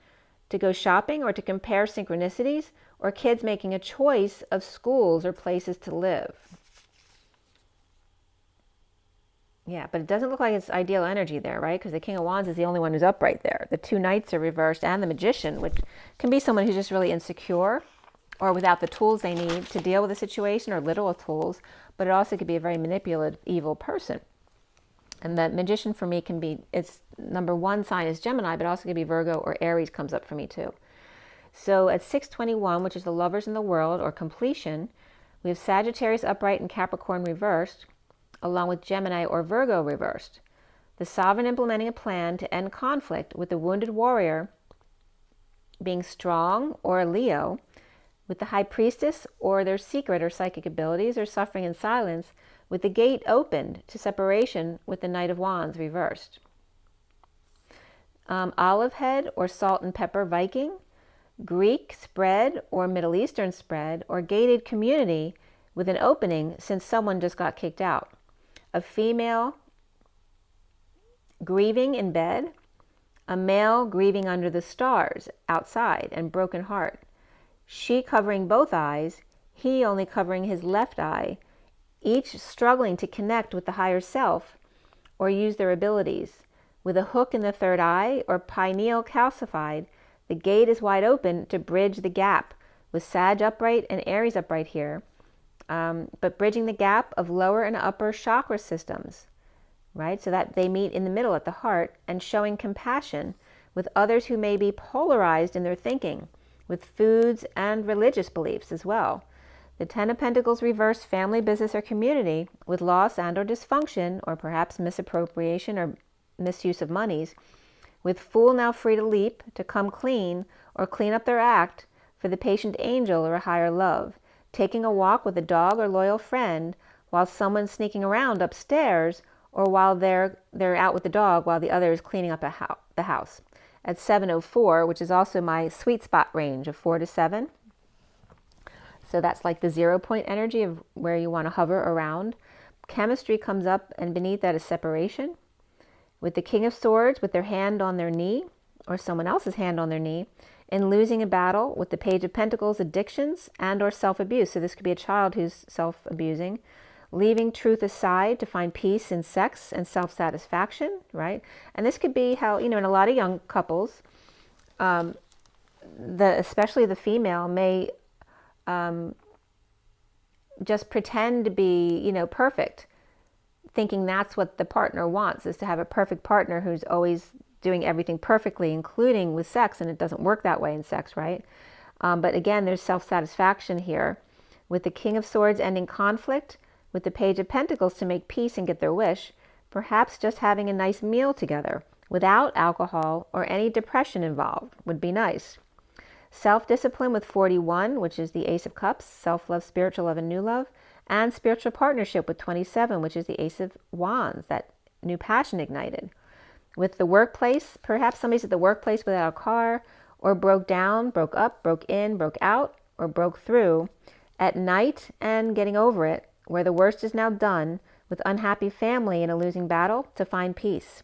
Speaker 1: to go shopping or to compare synchronicities, or kids making a choice of schools or places to live. Yeah, but it doesn't look like it's ideal energy there, right? Because the King of Wands is the only one who's upright there. The 2 Knights are reversed and the Magician, which can be someone who's just really insecure or without the tools they need to deal with a situation, or literal tools, but it also could be a very manipulative, evil person. And the Magician for me can be, its number 1 sign is Gemini, but also could be Virgo or Aries comes up for me too. So at 621, which is the lovers in the world or completion, we have Sagittarius upright and Capricorn reversed, along with Gemini or Virgo reversed. The sovereign implementing a plan to end conflict with the wounded warrior being strong or Leo, with the high priestess or their secret or psychic abilities or suffering in silence, with the gate opened to separation with the Knight of Wands reversed. Olive head or salt and pepper Viking, Greek spread or Middle Eastern spread, or gated community with an opening since someone just got kicked out. A female grieving in bed, a male grieving under the stars outside and broken heart. She covering both eyes, he only covering his left eye, each struggling to connect with the higher self or use their abilities. With a hook in the third eye or pineal calcified, the gate is wide open to bridge the gap with Sag upright and Aries upright here, but bridging the gap of lower and upper chakra systems, right? So that they meet in the middle at the heart, and showing compassion with others who may be polarized in their thinking, with foods and religious beliefs as well. The Ten of Pentacles reversed, family, business, or community with loss and or dysfunction, or perhaps misappropriation or misuse of monies, with Fool now free to leap, to come clean or clean up their act for the patient angel or a higher love, taking a walk with a dog or loyal friend while someone's sneaking around upstairs, or while they're out with the dog while the other is cleaning up the house. At 7:04, which is also my sweet spot range of 4 to 7. So that's like the 0 point energy of where you want to hover around. Chemistry comes up, and beneath that is separation. With the King of Swords with their hand on their knee, or someone else's hand on their knee, in losing a battle. With the Page of Pentacles, addictions and or self-abuse. So this could be a child who's self-abusing. Leaving truth aside to find peace in sex and self-satisfaction, right? And this could be how, in a lot of young couples, especially the female may just pretend to be, perfect, thinking that's what the partner wants, is to have a perfect partner who's always doing everything perfectly, including with sex, and it doesn't work that way in sex, right? But again, there's self-satisfaction here. With the King of Swords ending conflict, with the Page of Pentacles to make peace and get their wish, perhaps just having a nice meal together without alcohol or any depression involved would be nice. Self-discipline with 41, which is the Ace of Cups, self-love, spiritual love, and new love, and spiritual partnership with 27, which is the Ace of Wands, that new passion ignited. With the workplace, perhaps somebody's at the workplace without a car, or broke down, broke up, broke in, broke out, or broke through at night and getting over it, where the worst is now done, with unhappy family in a losing battle to find peace.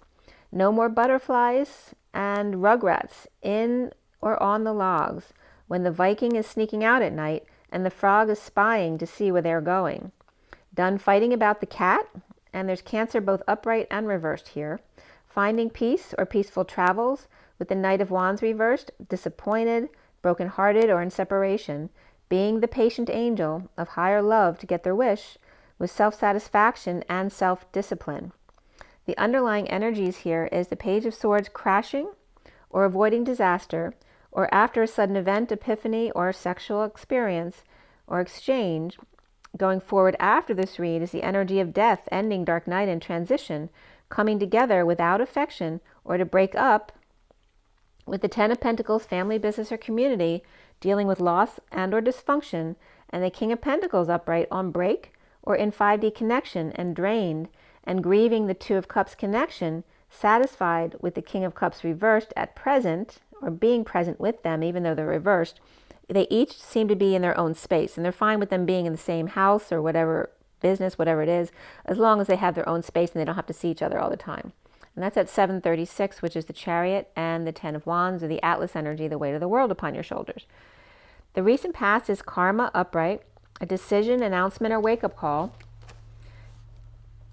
Speaker 1: No more butterflies and rugrats in or on the logs, when the Viking is sneaking out at night and the frog is spying to see where they're going. Done fighting about the cat, and there's Cancer both upright and reversed here. Finding peace or peaceful travels, with the Knight of Wands reversed, disappointed, broken-hearted, or in separation, being the patient angel of higher love to get their wish, with self-satisfaction and self-discipline. The underlying energies here is the Page of Swords crashing or avoiding disaster, or after a sudden event, epiphany, or sexual experience or exchange. Going forward after this read is the energy of death, ending dark night and transition, coming together without affection or to break up, with the Ten of Pentacles, family, business, or community, dealing with loss and or dysfunction, and the King of Pentacles upright on break or in 5D connection and drained, and grieving the Two of Cups connection, satisfied with the King of Cups reversed at present, or being present with them even though they're reversed. They each seem to be in their own space, and they're fine with them being in the same house or whatever business, whatever it is, as long as they have their own space and they don't have to see each other all the time. And that's at 7:36, which is the Chariot and the Ten of Wands, or the Atlas energy, the weight of the world upon your shoulders. The recent past is Karma upright, a decision, announcement, or wake-up call,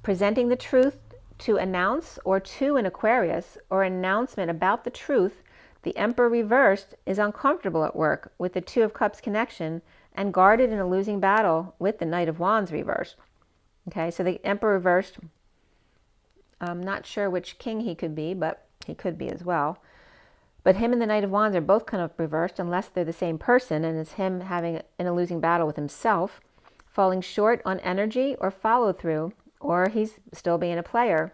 Speaker 1: presenting the truth to announce, or to an Aquarius, or announcement about the truth. The Emperor reversed is uncomfortable at work with the Two of Cups connection, and guarded in a losing battle with the Knight of Wands reversed. Okay, so the Emperor reversed, I'm not sure which king he could be, but he could be as well. But him and the Knight of Wands are both kind of reversed, unless they're the same person, and it's him having in a losing battle with himself, falling short on energy or follow through, or he's still being a player,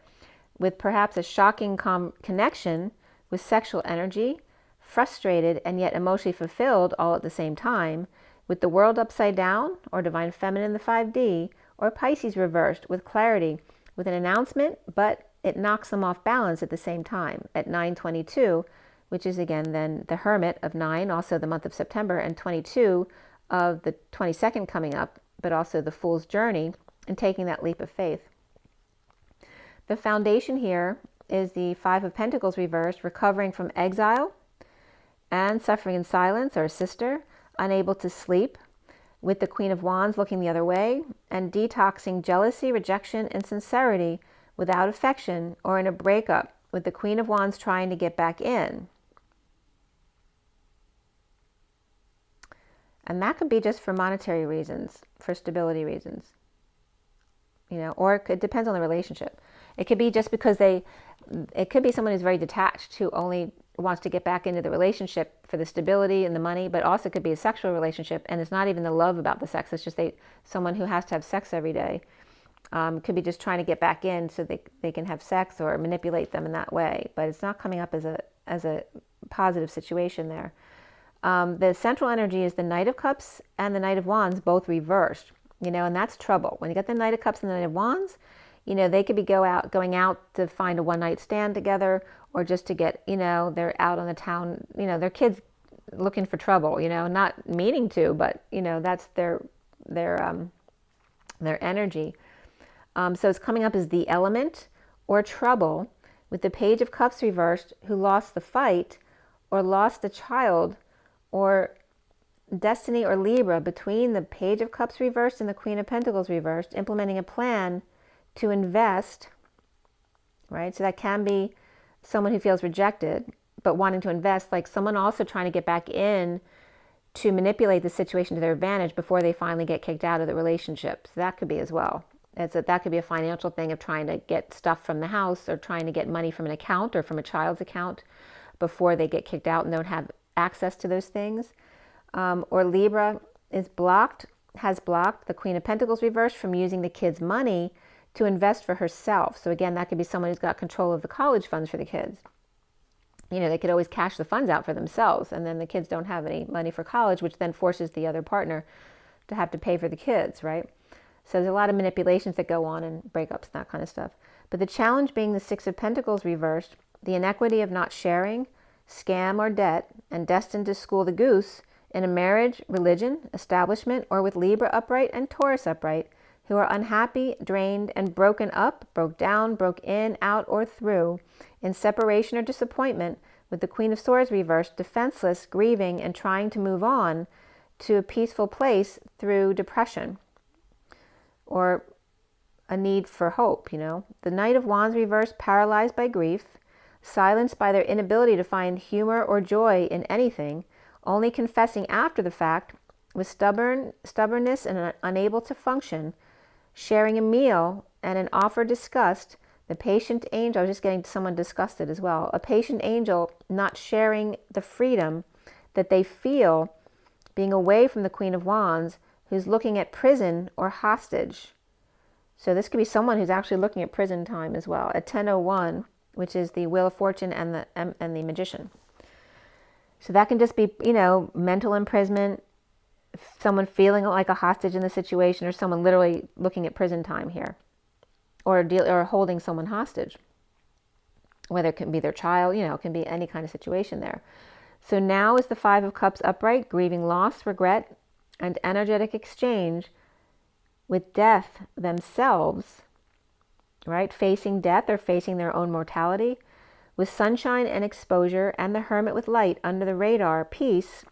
Speaker 1: with perhaps a shocking connection with sexual energy, frustrated and yet emotionally fulfilled all at the same time, with the world upside down, or divine feminine, the 5D, or Pisces reversed with clarity, with an announcement, but it knocks them off balance at the same time at 9/22, which is again then the Hermit of 9, also the month of September, and 22 of the 22nd coming up, but also the Fool's Journey, and taking that leap of faith. The foundation here is the Five of Pentacles reversed, recovering from exile and suffering in silence, or a sister, unable to sleep, with the Queen of Wands looking the other way, and detoxing jealousy, rejection, and sincerity without affection, or in a breakup, with the Queen of Wands trying to get back in. And that could be just for monetary reasons, for stability reasons, or it depends on the relationship. It could be just because it could be someone who's very detached, who only wants to get back into the relationship for the stability and the money, but also could be a sexual relationship, and it's not even the love about the sex, it's just someone who has to have sex every day. Could be just trying to get back in so they can have sex, or manipulate them in that way, but it's not coming up as a positive situation there. The central energy is the Knight of Cups and the Knight of Wands, both reversed, and that's trouble. When you get the Knight of Cups and the Knight of Wands, they could be going out to find a one-night stand together, or just to get, they're out on the town, their kids looking for trouble, not meaning to, but, that's their energy. So it's coming up as the Element or trouble, with the Page of Cups reversed, who lost the fight or lost a child, or Destiny or Libra, between the Page of Cups reversed and the Queen of Pentacles reversed, implementing a plan to invest, right? So that can be someone who feels rejected, but wanting to invest, like someone also trying to get back in to manipulate the situation to their advantage before they finally get kicked out of the relationship. So that could be as well. That could be a financial thing of trying to get stuff from the house, or trying to get money from an account or from a child's account before they get kicked out and don't have access to those things. Or Libra has blocked the Queen of Pentacles reversed from using the kids' money to invest for herself. So again, that could be someone who's got control of the college funds for the kids. They could always cash the funds out for themselves, and then the kids don't have any money for college, which then forces the other partner to have to pay for the kids, right? So there's a lot of manipulations that go on, and breakups and that kind of stuff. But the challenge being the Six of Pentacles reversed, the inequity of not sharing, scam or debt, and destined to school the goose in a marriage, religion, establishment, or with Libra upright and Taurus upright, who are unhappy, drained, and broken up, broke down, broke in, out, or through, in separation or disappointment, with the Queen of Swords reversed, defenseless, grieving, and trying to move on to a peaceful place through depression, or a need for hope, The Knight of Wands reversed, paralyzed by grief, silenced by their inability to find humor or joy in anything, only confessing after the fact, with stubbornness and unable to function, sharing a meal and an offer discussed, the patient angel, I was just getting someone disgusted as well, a patient angel not sharing the freedom that they feel being away from the Queen of Wands, who's looking at prison or hostage. So this could be someone who's actually looking at prison time as well, at 10:01, which is the Wheel of Fortune and the Magician. So that can just be, mental imprisonment, someone feeling like a hostage in the situation, or someone literally looking at prison time here, or holding someone hostage, whether it can be their child, it can be any kind of situation there. So now is the Five of Cups upright, grieving loss, regret, and energetic exchange with death themselves, right? Facing death or facing their own mortality, with sunshine and exposure, and the Hermit with light under the radar, peace,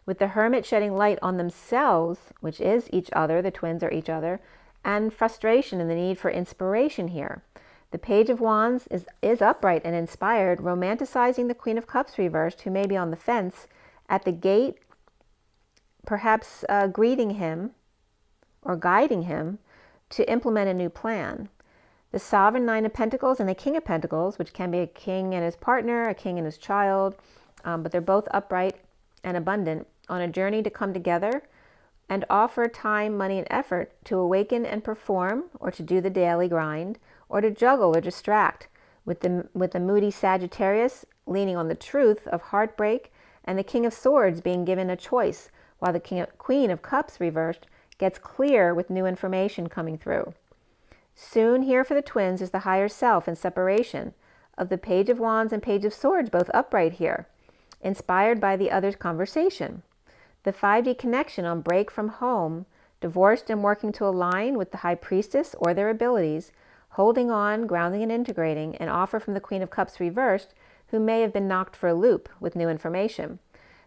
Speaker 1: with the Hermit shedding light on themselves, which is each other, the twins are each other, and frustration and the need for inspiration here. The Page of Wands is upright and inspired, romanticizing the Queen of Cups reversed, who may be on the fence, at the gate, perhaps greeting him or guiding him to implement a new plan. The Sovereign Nine of Pentacles and the King of Pentacles, which can be a king and his partner, a king and his child, but they're both upright and abundant, on a journey to come together and offer time, money, and effort to awaken and perform, or to do the daily grind, or to juggle or distract, with the moody Sagittarius leaning on the truth of heartbreak, and the King of Swords being given a choice, while the Queen of Cups reversed gets clear with new information coming through. Soon here for the twins is the higher self in separation of the Page of Wands and Page of Swords, both upright here, inspired by the other's conversation. The 5D connection on break from home, divorced and working to align with the High Priestess or their abilities, holding on, grounding and integrating, an offer from the Queen of Cups reversed, who may have been knocked for a loop with new information.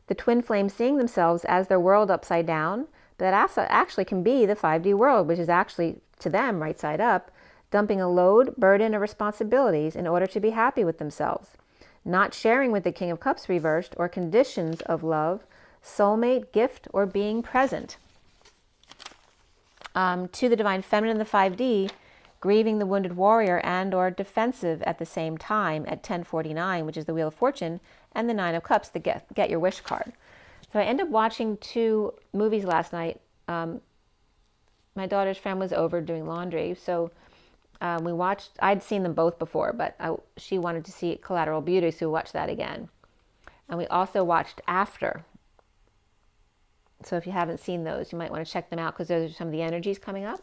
Speaker 1: The twin flames seeing themselves as their world upside down, but that actually can be the 5D world, which is actually, to them, right side up, dumping a load, burden, or responsibilities in order to be happy with themselves. Not sharing with the King of Cups reversed, or conditions of love, soulmate, gift, or being present. To the Divine Feminine, the 5D, grieving the wounded warrior and or defensive at the same time at 1049, which is the Wheel of Fortune, and the 9 of Cups, the Get Your Wish card. So I ended up watching 2 movies last night. My daughter's friend was over doing laundry, so we watched, I'd seen them both before, but she wanted to see Collateral Beauty, so we watched that again. And we also watched After. So if you haven't seen those, you might want to check them out, because those are some of the energies coming up.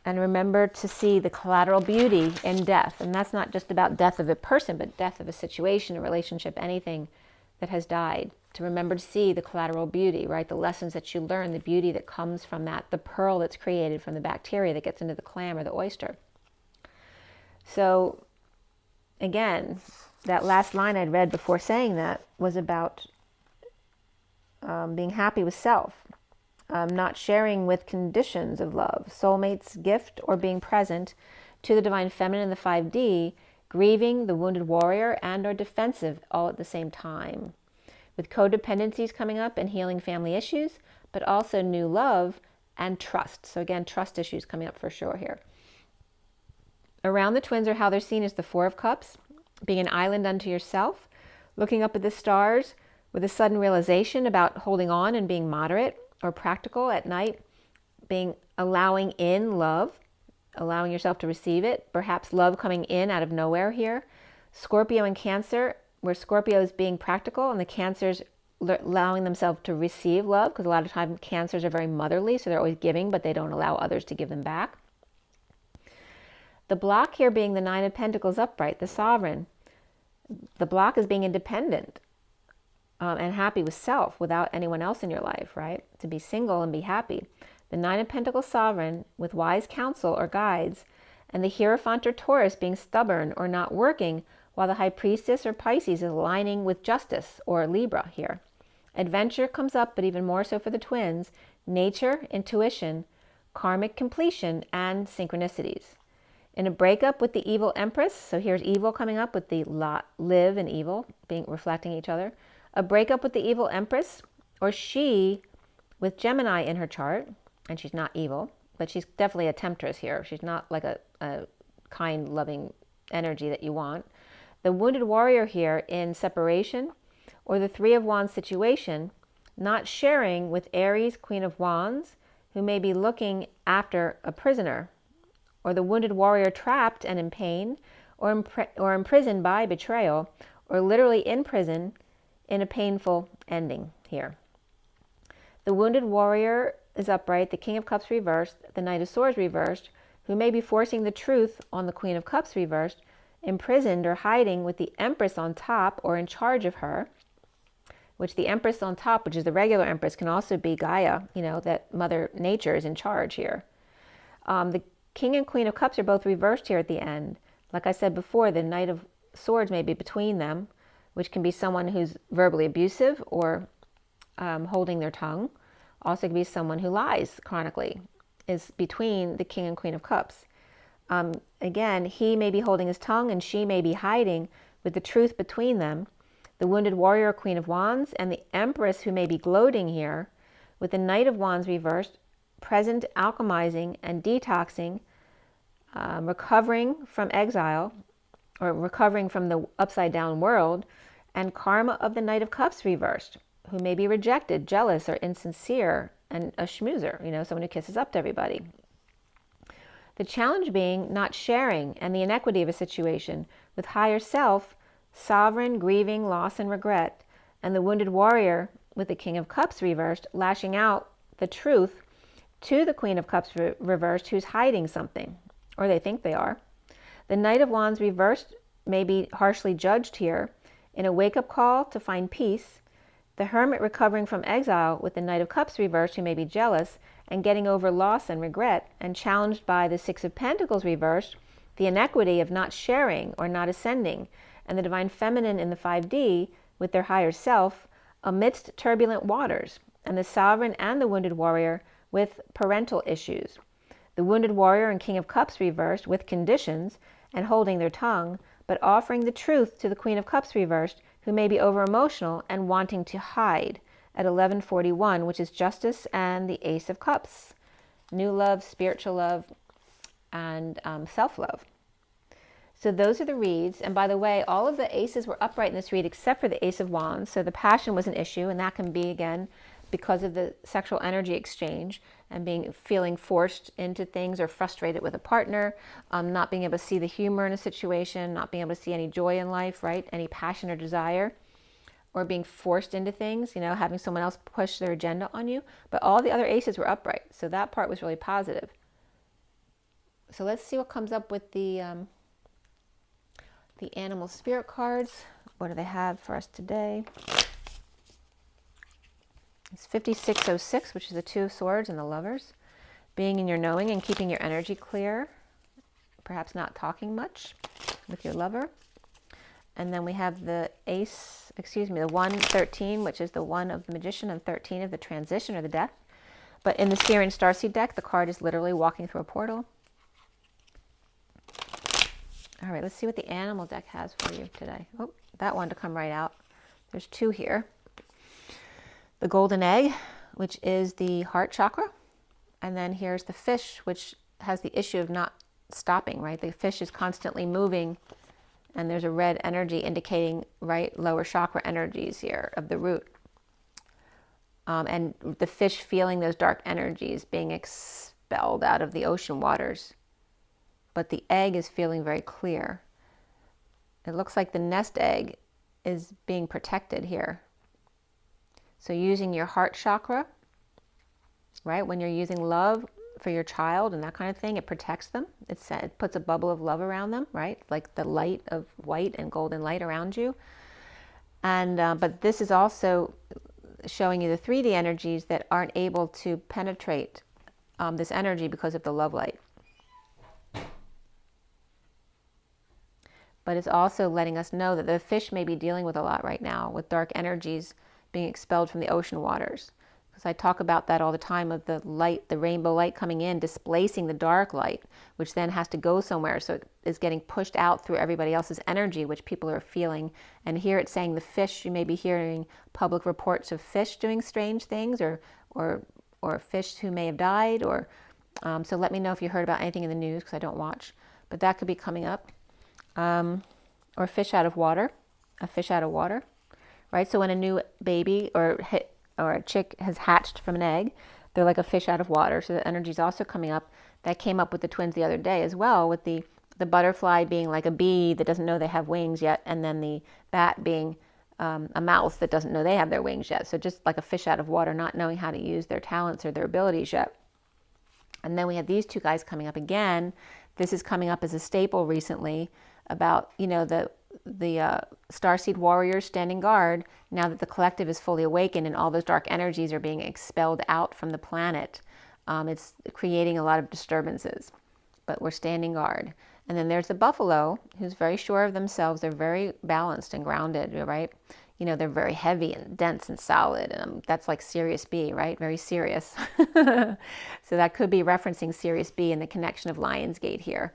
Speaker 1: And remember to see the collateral beauty in death. And that's not just about death of a person, but death of a situation, a relationship, anything that has died. To remember to see the collateral beauty, right? The lessons that you learn, the beauty that comes from that, the pearl that's created from the bacteria that gets into the clam or the oyster. So again, that last line I'd read before saying that was about being happy with self. Not sharing with conditions of love, soulmates, gift, or being present. To the Divine Feminine, the 5D, grieving the wounded warrior and or defensive all at the same time. With codependencies coming up and healing family issues, but also new love and trust. So again, trust issues coming up for sure here. Around the twins are how they're seen as the 4 of Cups, being an island unto yourself, looking up at the stars with a sudden realization about holding on and being moderate or practical at night, being allowing in love, allowing yourself to receive it, perhaps love coming in out of nowhere here. Scorpio and Cancer, where Scorpio is being practical and the Cancers allowing themselves to receive love, because a lot of times Cancers are very motherly, so they're always giving, but they don't allow others to give them back. The block here being the 9 of Pentacles upright, the Sovereign. The block is being independent. And happy with self without anyone else in your life, right? To be single and be happy. The 9 of Pentacles Sovereign with wise counsel or guides, and the Hierophant or Taurus being stubborn or not working, while the High Priestess or Pisces is aligning with Justice or Libra here. Adventure comes up, but even more so for the twins. Nature, intuition, karmic completion, and synchronicities. In a breakup with the Evil Empress, so here's evil coming up with the live and evil being reflecting each other. A breakup with the Evil Empress, or she with Gemini in her chart, and she's not evil, but she's definitely a temptress here. She's not like a kind, loving energy that you want. The wounded warrior here in separation, or the 3 of Wands situation, not sharing with Aries, Queen of Wands, who may be looking after a prisoner, or the wounded warrior trapped and in pain, or imprisoned by betrayal, or literally in prison in a painful ending here. The wounded warrior is upright, the King of Cups reversed, the Knight of Swords reversed, who may be forcing the truth on the Queen of Cups reversed, imprisoned or hiding with the Empress on top or in charge of her, which the Empress on top, which is the regular Empress, can also be Gaia, that Mother Nature is in charge here. The King and Queen of Cups are both reversed here at the end. Like I said before, the Knight of Swords may be between them, which can be someone who's verbally abusive or holding their tongue. Also can be someone who lies chronically, is between the King and Queen of Cups. Again, he may be holding his tongue and she may be hiding with the truth between them. The wounded warrior, Queen of Wands, and the Empress who may be gloating here, with the Knight of Wands reversed, present, alchemizing and detoxing, recovering from exile, or recovering from the upside down world, and karma of the Knight of Cups reversed, who may be rejected, jealous, or insincere, and a schmoozer, someone who kisses up to everybody. The challenge being not sharing and the inequity of a situation with higher self, sovereign, grieving, loss, and regret, and the wounded warrior with the King of Cups reversed, lashing out the truth to the Queen of Cups reversed, who's hiding something, or they think they are. The Knight of Wands reversed may be harshly judged here in a wake-up call to find peace. The Hermit recovering from exile with the Knight of Cups reversed, who may be jealous and getting over loss and regret, and challenged by the Six of Pentacles reversed, the inequity of not sharing or not ascending, and the Divine Feminine in the 5D with their higher self amidst turbulent waters, and the Sovereign and the Wounded Warrior with parental issues. The Wounded Warrior and King of Cups reversed with conditions and holding their tongue, but offering the truth to the Queen of Cups reversed, who may be over-emotional and wanting to hide at 1141, which is Justice and the Ace of Cups. New love, spiritual love, and self-love. So those are the reads. And by the way, all of the aces were upright in this read except for the Ace of Wands. So the passion was an issue, and that can be, again, because of the sexual energy exchange and feeling forced into things or frustrated with a partner, not being able to see the humor in a situation, not being able to see any joy in life, right? Any passion or desire, or being forced into things, you know, having someone else push their agenda on you. But all the other aces were upright. So that part was really positive. So let's see what comes up with the animal spirit cards. What do they have for us today? It's 5606, which is the Two of Swords and the Lovers. Being in your knowing and keeping your energy clear. Perhaps not talking much with your lover. And then we have the the 113, which is the 1 of the Magician, and 13 of the Transition or the Death. But in the Seer and Starseed deck, the card is literally walking through a portal. All right, let's see what the animal deck has for you today. Oh, that one to come right out. There's two here. The golden egg, which is the heart chakra. And then here's the fish, which has the issue of not stopping, right? The fish is constantly moving, and there's a red energy indicating, right, lower chakra energies here of the root. And the fish feeling those dark energies being expelled out of the ocean waters. But the egg is feeling very clear. It looks like the nest egg is being protected here. So using your heart chakra, right, when you're using love for your child and that kind of thing, it protects them. It puts a bubble of love around them, right, like the light of white and golden light around you. And but this is also showing you the 3D energies that aren't able to penetrate this energy because of the love light. But it's also letting us know that the fish may be dealing with a lot right now, with dark energies being expelled from the ocean waters. Because I talk about that all the time, of the light, the rainbow light coming in, displacing the dark light, which then has to go somewhere. So it is getting pushed out through everybody else's energy, which people are feeling. And here it's saying the fish, you may be hearing public reports of fish doing strange things, or fish who may have died. So let me know if you heard about anything in the news, because I don't watch. But that could be coming up. Or fish out of water, a fish out of water. Right, so when a new baby or a chick has hatched from an egg, they're like a fish out of water. So the energy is also coming up. That came up with the twins the other day as well, with the butterfly being like a bee that doesn't know they have wings yet, and then the bat being a mouse that doesn't know they have their wings yet. So just like a fish out of water, not knowing how to use their talents or their abilities yet. And then we have these two guys coming up again. This is coming up as a staple recently about, you know, the starseed warriors standing guard now that the collective is fully awakened and all those dark energies are being expelled out from the planet. It's creating a lot of disturbances, but we're standing guard. And then there's the buffalo, who's very sure of themselves. They're very balanced and grounded, right? You know, they're very heavy and dense and solid. And that's like Sirius B, right? Very serious. So that could be referencing Sirius B and the connection of Lionsgate here.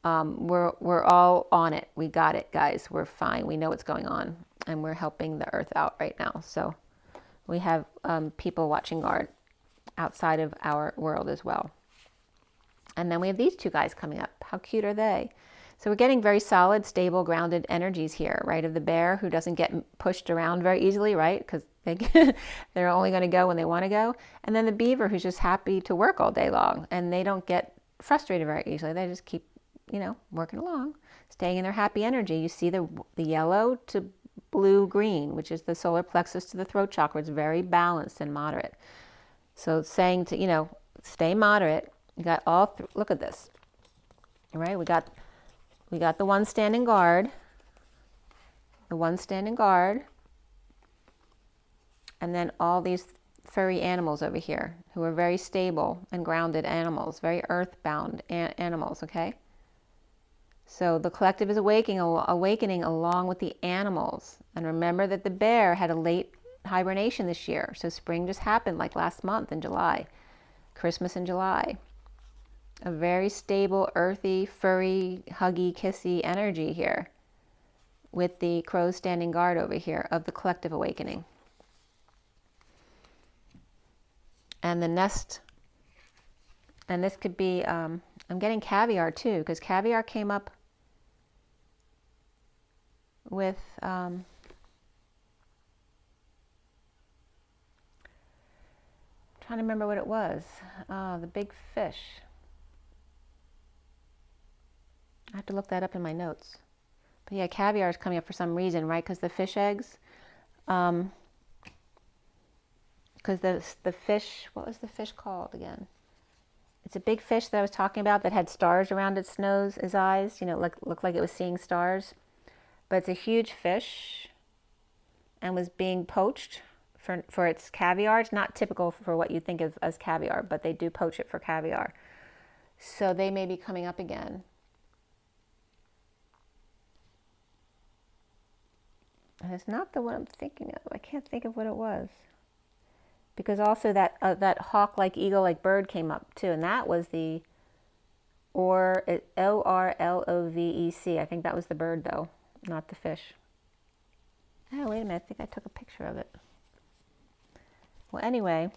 Speaker 1: We're all on it. We got it, guys. We're fine. We know what's going on, and we're helping the earth out right now. So we have people watching guard outside of our world as well. And then we have these two guys coming up. How cute are they? So we're getting very solid, stable, grounded energies here, right? Of the bear, who doesn't get pushed around very easily, right? Because they're only going to go when they want to go. And then the beaver, who's just happy to work all day long, and they don't get frustrated very easily. They just keep, you know, working along, staying in their happy energy. You see the yellow to blue-green, which is the solar plexus to the throat chakra. It's very balanced and moderate. So it's saying to, you know, stay moderate. You got all, look at this, all right? We got the one standing guard, and then all these furry animals over here who are very stable and grounded animals, very earthbound animals, okay? So the collective is awakening along with the animals. And remember that the bear had a late hibernation this year. So spring just happened like last month in July, Christmas in July. A very stable, earthy, furry, huggy, kissy energy here with the crows standing guard over here of the collective awakening. And the nest, and this could be, I'm getting caviar too, because caviar came up with, trying to remember what it was. Oh, the big fish. I have to look that up in my notes. But yeah, caviar is coming up for some reason, right? Because the fish eggs, because the fish, what was the fish called again? It's a big fish that I was talking about that had stars around its nose, its eyes, you know, looked like it was seeing stars. But it's a huge fish and was being poached for its caviar. It's not typical for what you think of as caviar, but they do poach it for caviar. So they may be coming up again. And it's not the one I'm thinking of. I can't think of what it was. Because also that hawk-like, eagle-like bird came up too, and that was the Orlovec. I think that was the bird though, not the fish. Oh, wait a minute, I think I took a picture of it. Well, anyway.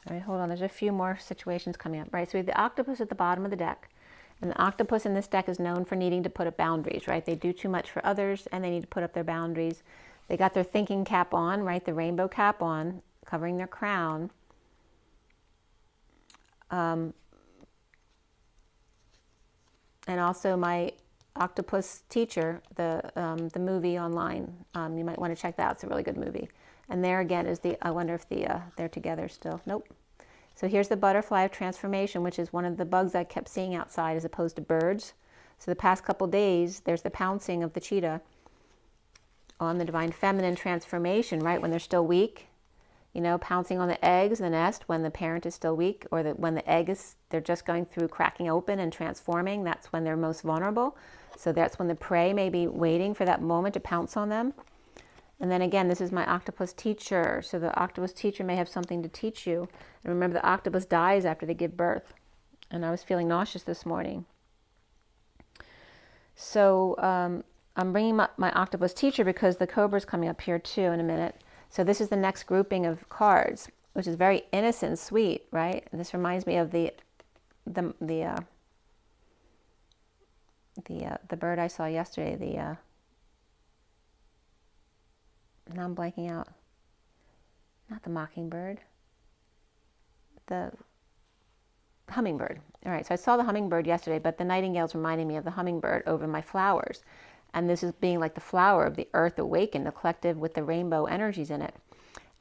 Speaker 1: All right, hold on, there's a few more situations coming up. Right, so we have the octopus at the bottom of the deck. And the octopus in this deck is known for needing to put up boundaries, right? They do too much for others and they need to put up their boundaries. They got their thinking cap on, right? The rainbow cap on, covering their crown. And also my octopus teacher, the movie online. You might want to check that out. It's a really good movie. And there again is I wonder if they're together still. Nope. So here's the butterfly of transformation, which is one of the bugs I kept seeing outside as opposed to birds. So the past couple days, there's the pouncing of the cheetah on the divine feminine transformation, right? When they're still weak, you know, pouncing on the eggs, the nest, when the parent is still weak, or when the egg is, they're just going through cracking open and transforming. That's when they're most vulnerable. So that's when the prey may be waiting for that moment to pounce on them. And then again, this is my octopus teacher. So the octopus teacher may have something to teach you. And remember, the octopus dies after they give birth. And I was feeling nauseous this morning. So I'm bringing my octopus teacher because the cobra's coming up here too in a minute. So this is the next grouping of cards, which is very innocent and sweet, right? And this reminds me of the bird I saw yesterday, now I'm blanking out. Not the mockingbird. The hummingbird. All right, so I saw the hummingbird yesterday, but the nightingale's reminding me of the hummingbird over my flowers. And this is being like the flower of the earth awakened, the collective with the rainbow energies in it.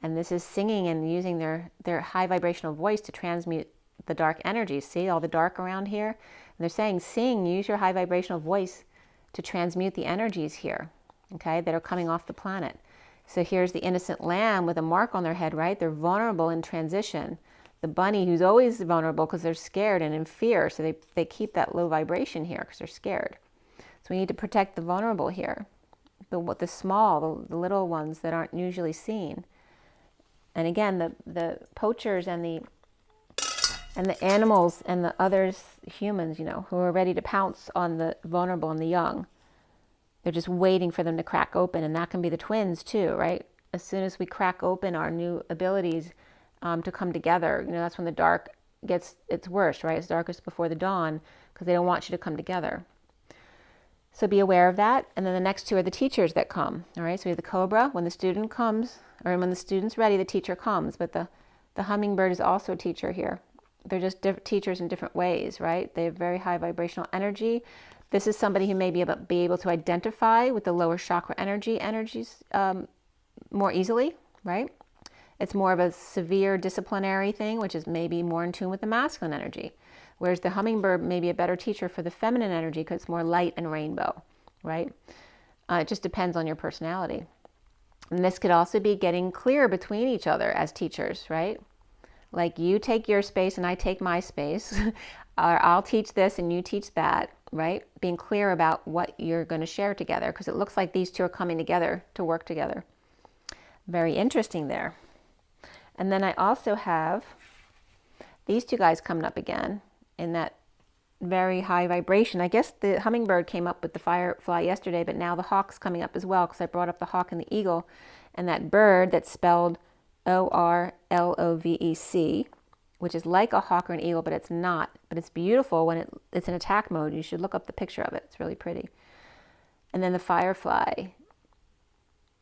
Speaker 1: And this is singing and using their high vibrational voice to transmute the dark energies. See all the dark around here? And they're saying, sing, use your high vibrational voice to transmute the energies here, okay, that are coming off the planet. So here's the innocent lamb with a mark on their head, right? They're vulnerable in transition. The bunny who's always vulnerable because they're scared and in fear. So they keep that low vibration here because they're scared. So we need to protect the vulnerable here. The small, the little ones that aren't usually seen. And again, the poachers and the animals and the others, humans, you know, who are ready to pounce on the vulnerable and the young. They're just waiting for them to crack open, and that can be the twins too, right? As soon as we crack open our new abilities to come together, you know, that's when the dark gets its worst, right? It's darkest before the dawn because they don't want you to come together. So be aware of that. And then the next two are the teachers that come, all right? So we have the cobra. When the student comes, or when the student's ready, the teacher comes. But the hummingbird is also a teacher here. They're just different teachers in different ways, right? They have very high vibrational energy. This is somebody who may be able to identify with the lower chakra energies more easily, right? It's more of a severe disciplinary thing, which is maybe more in tune with the masculine energy. Whereas the hummingbird may be a better teacher for the feminine energy because it's more light and rainbow, right? It just depends on your personality. And this could also be getting clear between each other as teachers, right? Like you take your space and I take my space, or I'll teach this and you teach that, right? Being clear about what you're going to share together, because it looks like these two are coming together to work together. Very interesting there. And then I also have these two guys coming up again in that very high vibration. I guess the hummingbird came up with the firefly yesterday, but now the hawk's coming up as well, because I brought up the hawk and the eagle, and that bird that's spelled ORLOVEC, which is like a hawk or an eagle, but it's not. But it's beautiful when it's in attack mode. You should look up the picture of it. It's really pretty. And then the firefly.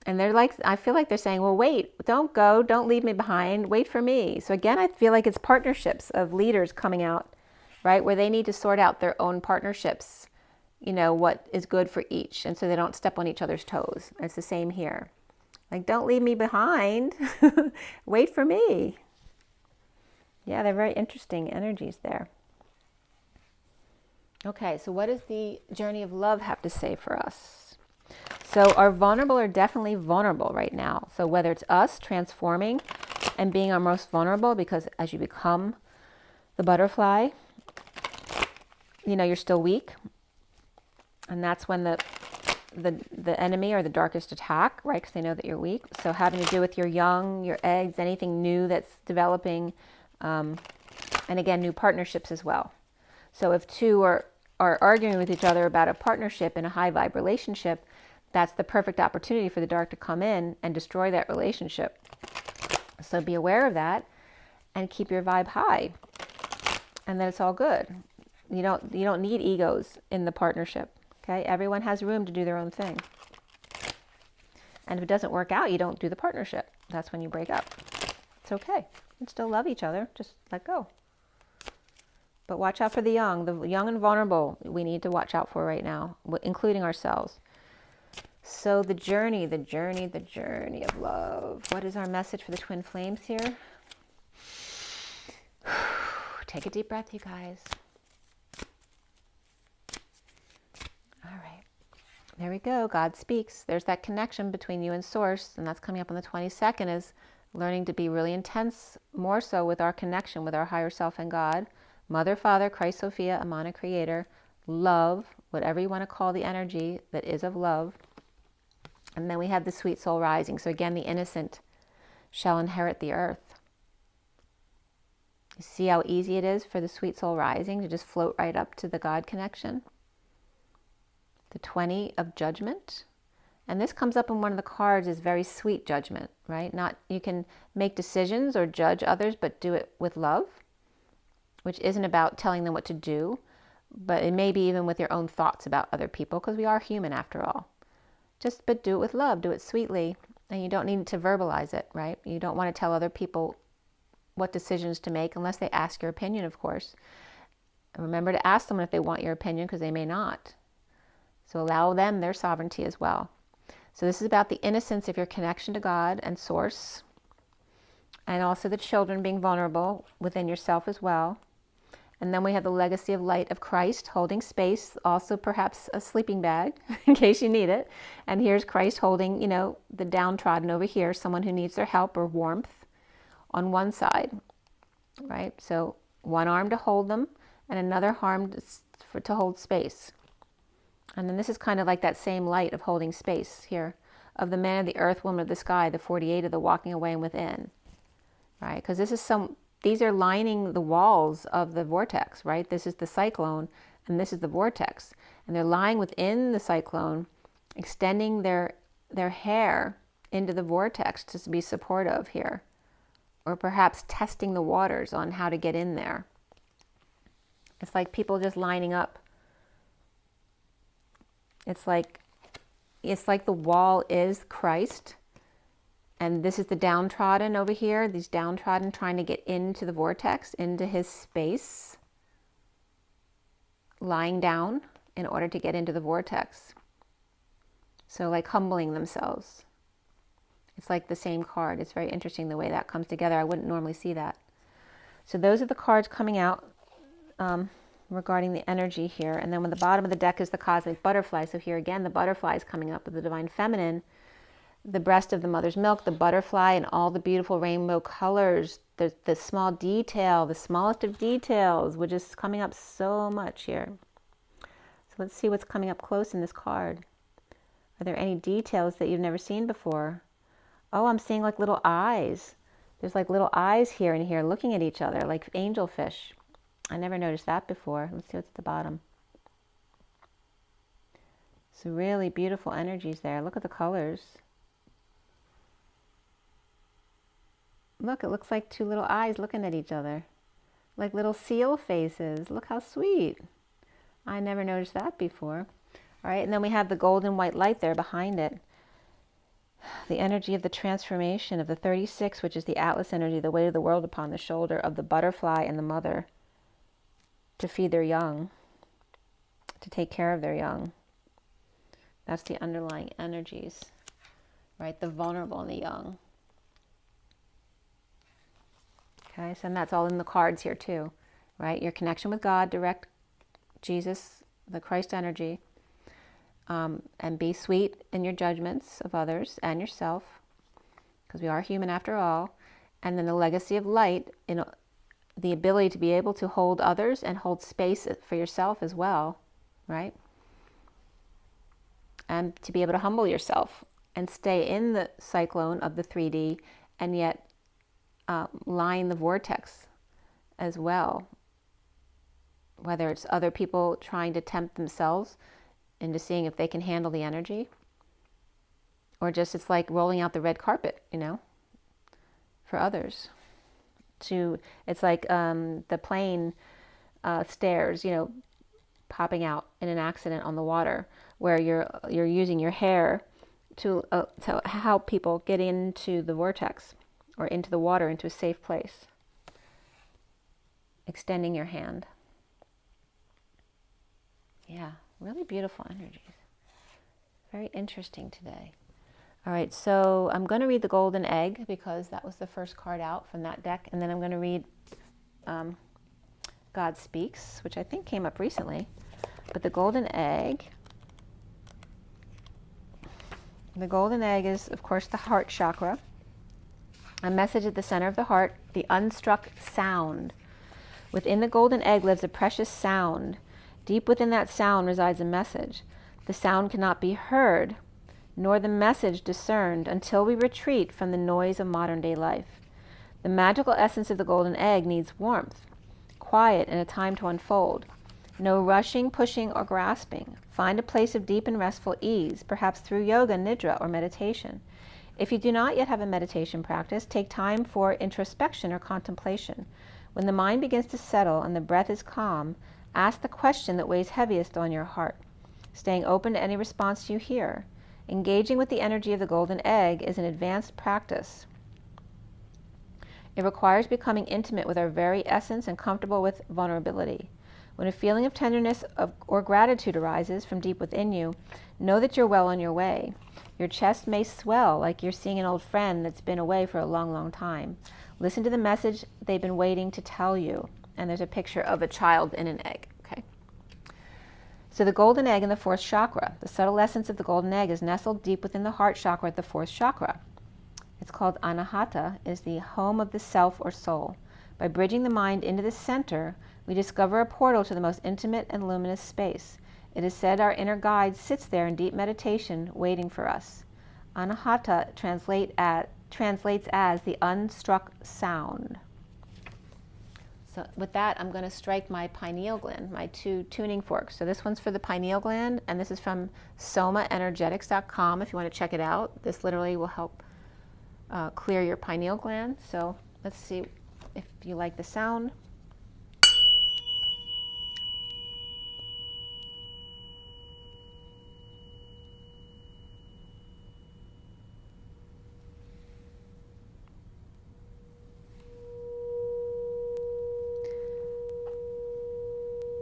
Speaker 1: And they're like, I feel like they're saying, well, wait, don't go, don't leave me behind, wait for me. So again, I feel like it's partnerships of leaders coming out, right? Where they need to sort out their own partnerships, you know, what is good for each. And so they don't step on each other's toes. It's the same here. Like, don't leave me behind, wait for me. Yeah, they're very interesting energies there. Okay, so what does the journey of love have to say for us? So our vulnerable are definitely vulnerable right now. So whether it's us transforming and being our most vulnerable, because as you become the butterfly, you know, you're still weak. And that's when the enemy or the darkest attack, right? Because they know that you're weak. So having to do with your young, your eggs, anything new that's developing, and again, new partnerships as well. So if two are arguing with each other about a partnership in a high vibe relationship, that's the perfect opportunity for the dark to come in and destroy that relationship. So be aware of that and keep your vibe high, and then it's all good. You don't need egos in the partnership. Okay, everyone has room to do their own thing. And if it doesn't work out, you don't do the partnership. That's when you break up. It's okay. You can still love each other. Just let go. But watch out for the young and vulnerable. We need to watch out for right now, including ourselves. So the journey of love. What is our message for the twin flames here? Take a deep breath, you guys. All right. There we go. God speaks. There's that connection between you and Source, and that's coming up on the 22nd, is learning to be really intense, more so with our connection with our higher self and God. Mother, Father, Christ, Sophia, Amana, Creator, love, whatever you want to call the energy that is of love. And then we have the sweet soul rising. So again, the innocent shall inherit the earth. You see how easy it is for the sweet soul rising to just float right up to the God connection. The 20 of judgment. And this comes up in one of the cards as very sweet judgment, right? Not, you can make decisions or judge others, but do it with love, which isn't about telling them what to do, but it may be even with your own thoughts about other people, because we are human after all. But do it with love, do it sweetly, and you don't need to verbalize it, right? You don't want to tell other people what decisions to make unless they ask your opinion, of course. And remember to ask them if they want your opinion, because they may not. So allow them their sovereignty as well. So this is about the innocence of your connection to God and Source, and also the children being vulnerable within yourself as well. And then we have the legacy of light of Christ holding space, also perhaps a sleeping bag in case you need it. And here's Christ holding, you know, the downtrodden over here, someone who needs their help or warmth on one side, right? So one arm to hold them and another arm to hold space. And then this is kind of like that same light of holding space here, of the man of the earth, woman of the sky, the 48 of the walking away and within, right? Because these are lining the walls of the vortex, right? This is the cyclone, and this is the vortex. And they're lying within the cyclone, extending their hair into the vortex to be supportive here. Or perhaps testing the waters on how to get in there. It's like people just lining up. It's like the wall is Christ, And this is the downtrodden over here, these downtrodden trying to get into the vortex, into his space, lying down in order to get into the vortex. So like humbling themselves. It's like the same card. It's very interesting the way that comes together. I wouldn't normally see that. So those are the cards coming out regarding the energy here. And then when the bottom of the deck is the cosmic butterfly. So here again, the butterfly is coming up with the divine feminine, the breast of the mother's milk, the butterfly, and all the beautiful rainbow colors, the small detail, the smallest of details, which is coming up so much here. So let's see what's coming up close in this card. Are there any details that you've never seen before? Oh, I'm seeing like little eyes. There's like little eyes here and here looking at each other like angelfish. I never noticed that before. Let's see what's at the bottom. So really beautiful energies there. Look at the colors. Look, it looks like two little eyes looking at each other. Like little seal faces. Look how sweet. I never noticed that before. All right, and then we have the golden white light there behind it. The energy of the transformation of the 36, which is the Atlas energy, the weight of the world upon the shoulder of the butterfly and the mother to feed their young, to take care of their young. That's the underlying energies, right? The vulnerable and the young. Okay, so and that's all in the cards here too, right? Your connection with God, direct Jesus, the Christ energy, and be sweet in your judgments of others and yourself, because we are human after all. And then the legacy of light, in the ability to be able to hold others and hold space for yourself as well, right? And to be able to humble yourself and stay in the cyclone of the 3D and yet line the vortex as well. Whether it's other people trying to tempt themselves into seeing if they can handle the energy, or just it's like rolling out the red carpet, you know, for others. It's like the plane stairs, you know, popping out in an accident on the water, where you're using your hair to help people get into the vortex or into the water, into a safe place. Extending your hand. Yeah, really beautiful energies. Very interesting today. All right, so I'm going to read the golden egg because that was the first card out from that deck. And then I'm going to read God Speaks, which I think came up recently. But the golden egg is, of course, the heart chakra. A message at the center of the heart, the unstruck sound. Within the golden egg lives a precious sound. Deep within that sound resides a message. The sound cannot be heard, nor the message discerned, until we retreat from the noise of modern-day life. The magical essence of the golden egg needs warmth, quiet, and a time to unfold. No rushing, pushing, or grasping. Find a place of deep and restful ease, perhaps through yoga, nidra, or meditation. If you do not yet have a meditation practice, take time for introspection or contemplation. When the mind begins to settle and the breath is calm, ask the question that weighs heaviest on your heart, staying open to any response you hear. Engaging with the energy of the golden egg is an advanced practice. It requires becoming intimate with our very essence and comfortable with vulnerability. When a feeling of tenderness or gratitude arises from deep within you, know that you're well on your way. Your chest may swell like you're seeing an old friend that's been away for a long, long time. Listen to the message they've been waiting to tell you. And there's a picture of a child in an egg. Okay. So the golden egg in the fourth chakra. The subtle essence of the golden egg is nestled deep within the heart chakra at the fourth chakra. It's called Anahata, is the home of the self or soul. By bridging the mind into the center, we discover a portal to the most intimate and luminous space. It is said our inner guide sits there in deep meditation, waiting for us. Anahata translates as the unstruck sound. So with that, I'm going to strike my pineal gland, my 2 tuning forks. So this one's for the pineal gland, and this is from somaenergetics.com if you want to check it out. This literally will help clear your pineal gland. So let's see if you like the sound.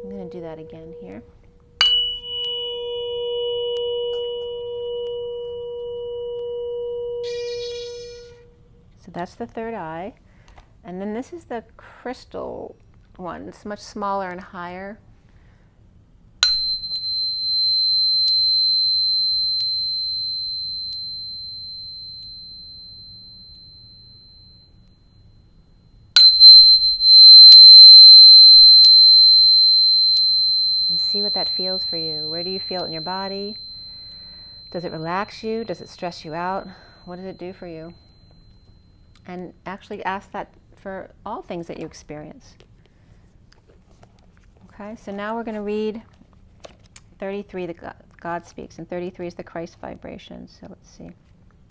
Speaker 1: I'm going to do that again here. So that's the third eye. And then this is the crystal one. It's much smaller and higher. And see what that feels for you. Where do you feel it in your body? Does it relax you? Does it stress you out? What does it do for you? And actually ask that for all things that you experience. Okay, so now we're going to read 33, the God speaks, and 33 is the Christ vibration. So let's see.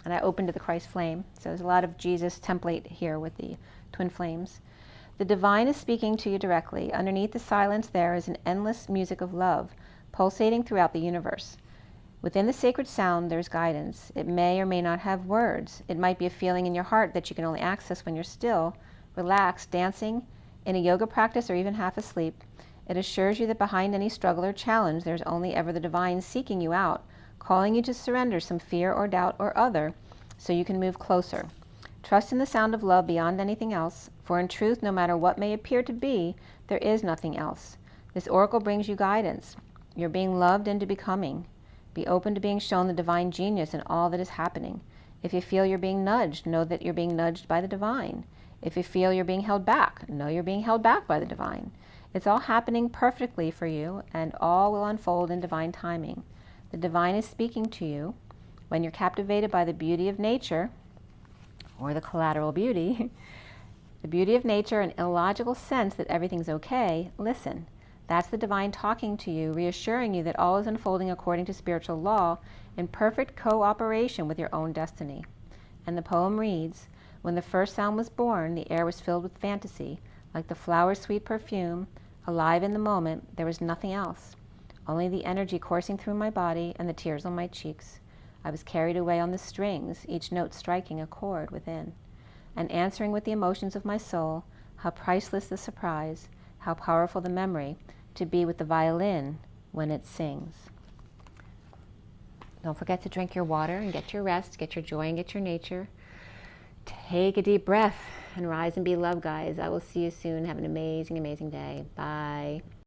Speaker 1: And I opened to the Christ flame. So there's a lot of Jesus template here with the twin flames. The divine is speaking to you directly. Underneath the silence there is an endless music of love, pulsating throughout the universe. Within the sacred sound, there's guidance. It may or may not have words. It might be a feeling in your heart that you can only access when you're still, relaxed, dancing, in a yoga practice, or even half asleep. It assures you that behind any struggle or challenge, there's only ever the divine seeking you out, calling you to surrender some fear or doubt or other, so you can move closer. Trust in the sound of love beyond anything else, for in truth, no matter what may appear to be, there is nothing else. This oracle brings you guidance. You're being loved into becoming. Be open to being shown the divine genius in all that is happening. If you feel you're being nudged, know that you're being nudged by the divine. If you feel you're being held back, know you're being held back by the divine. It's all happening perfectly for you, and all will unfold in divine timing. The divine is speaking to you. When you're captivated by the beauty of nature, or the collateral beauty, the beauty of nature and illogical sense that everything's okay, listen. That's the divine talking to you, reassuring you that all is unfolding according to spiritual law in perfect cooperation with your own destiny. And the poem reads, when the first sound was born, the air was filled with fantasy, like the flower's sweet perfume, alive in the moment, there was nothing else. Only the energy coursing through my body and the tears on my cheeks. I was carried away on the strings, each note striking a chord within, and answering with the emotions of my soul. How priceless the surprise, how powerful the memory, to be with the violin when it sings. Don't forget to drink your water and get your rest, get your joy and get your nature. Take a deep breath and rise and be love, guys. I will see you soon. Have an amazing, amazing day. Bye.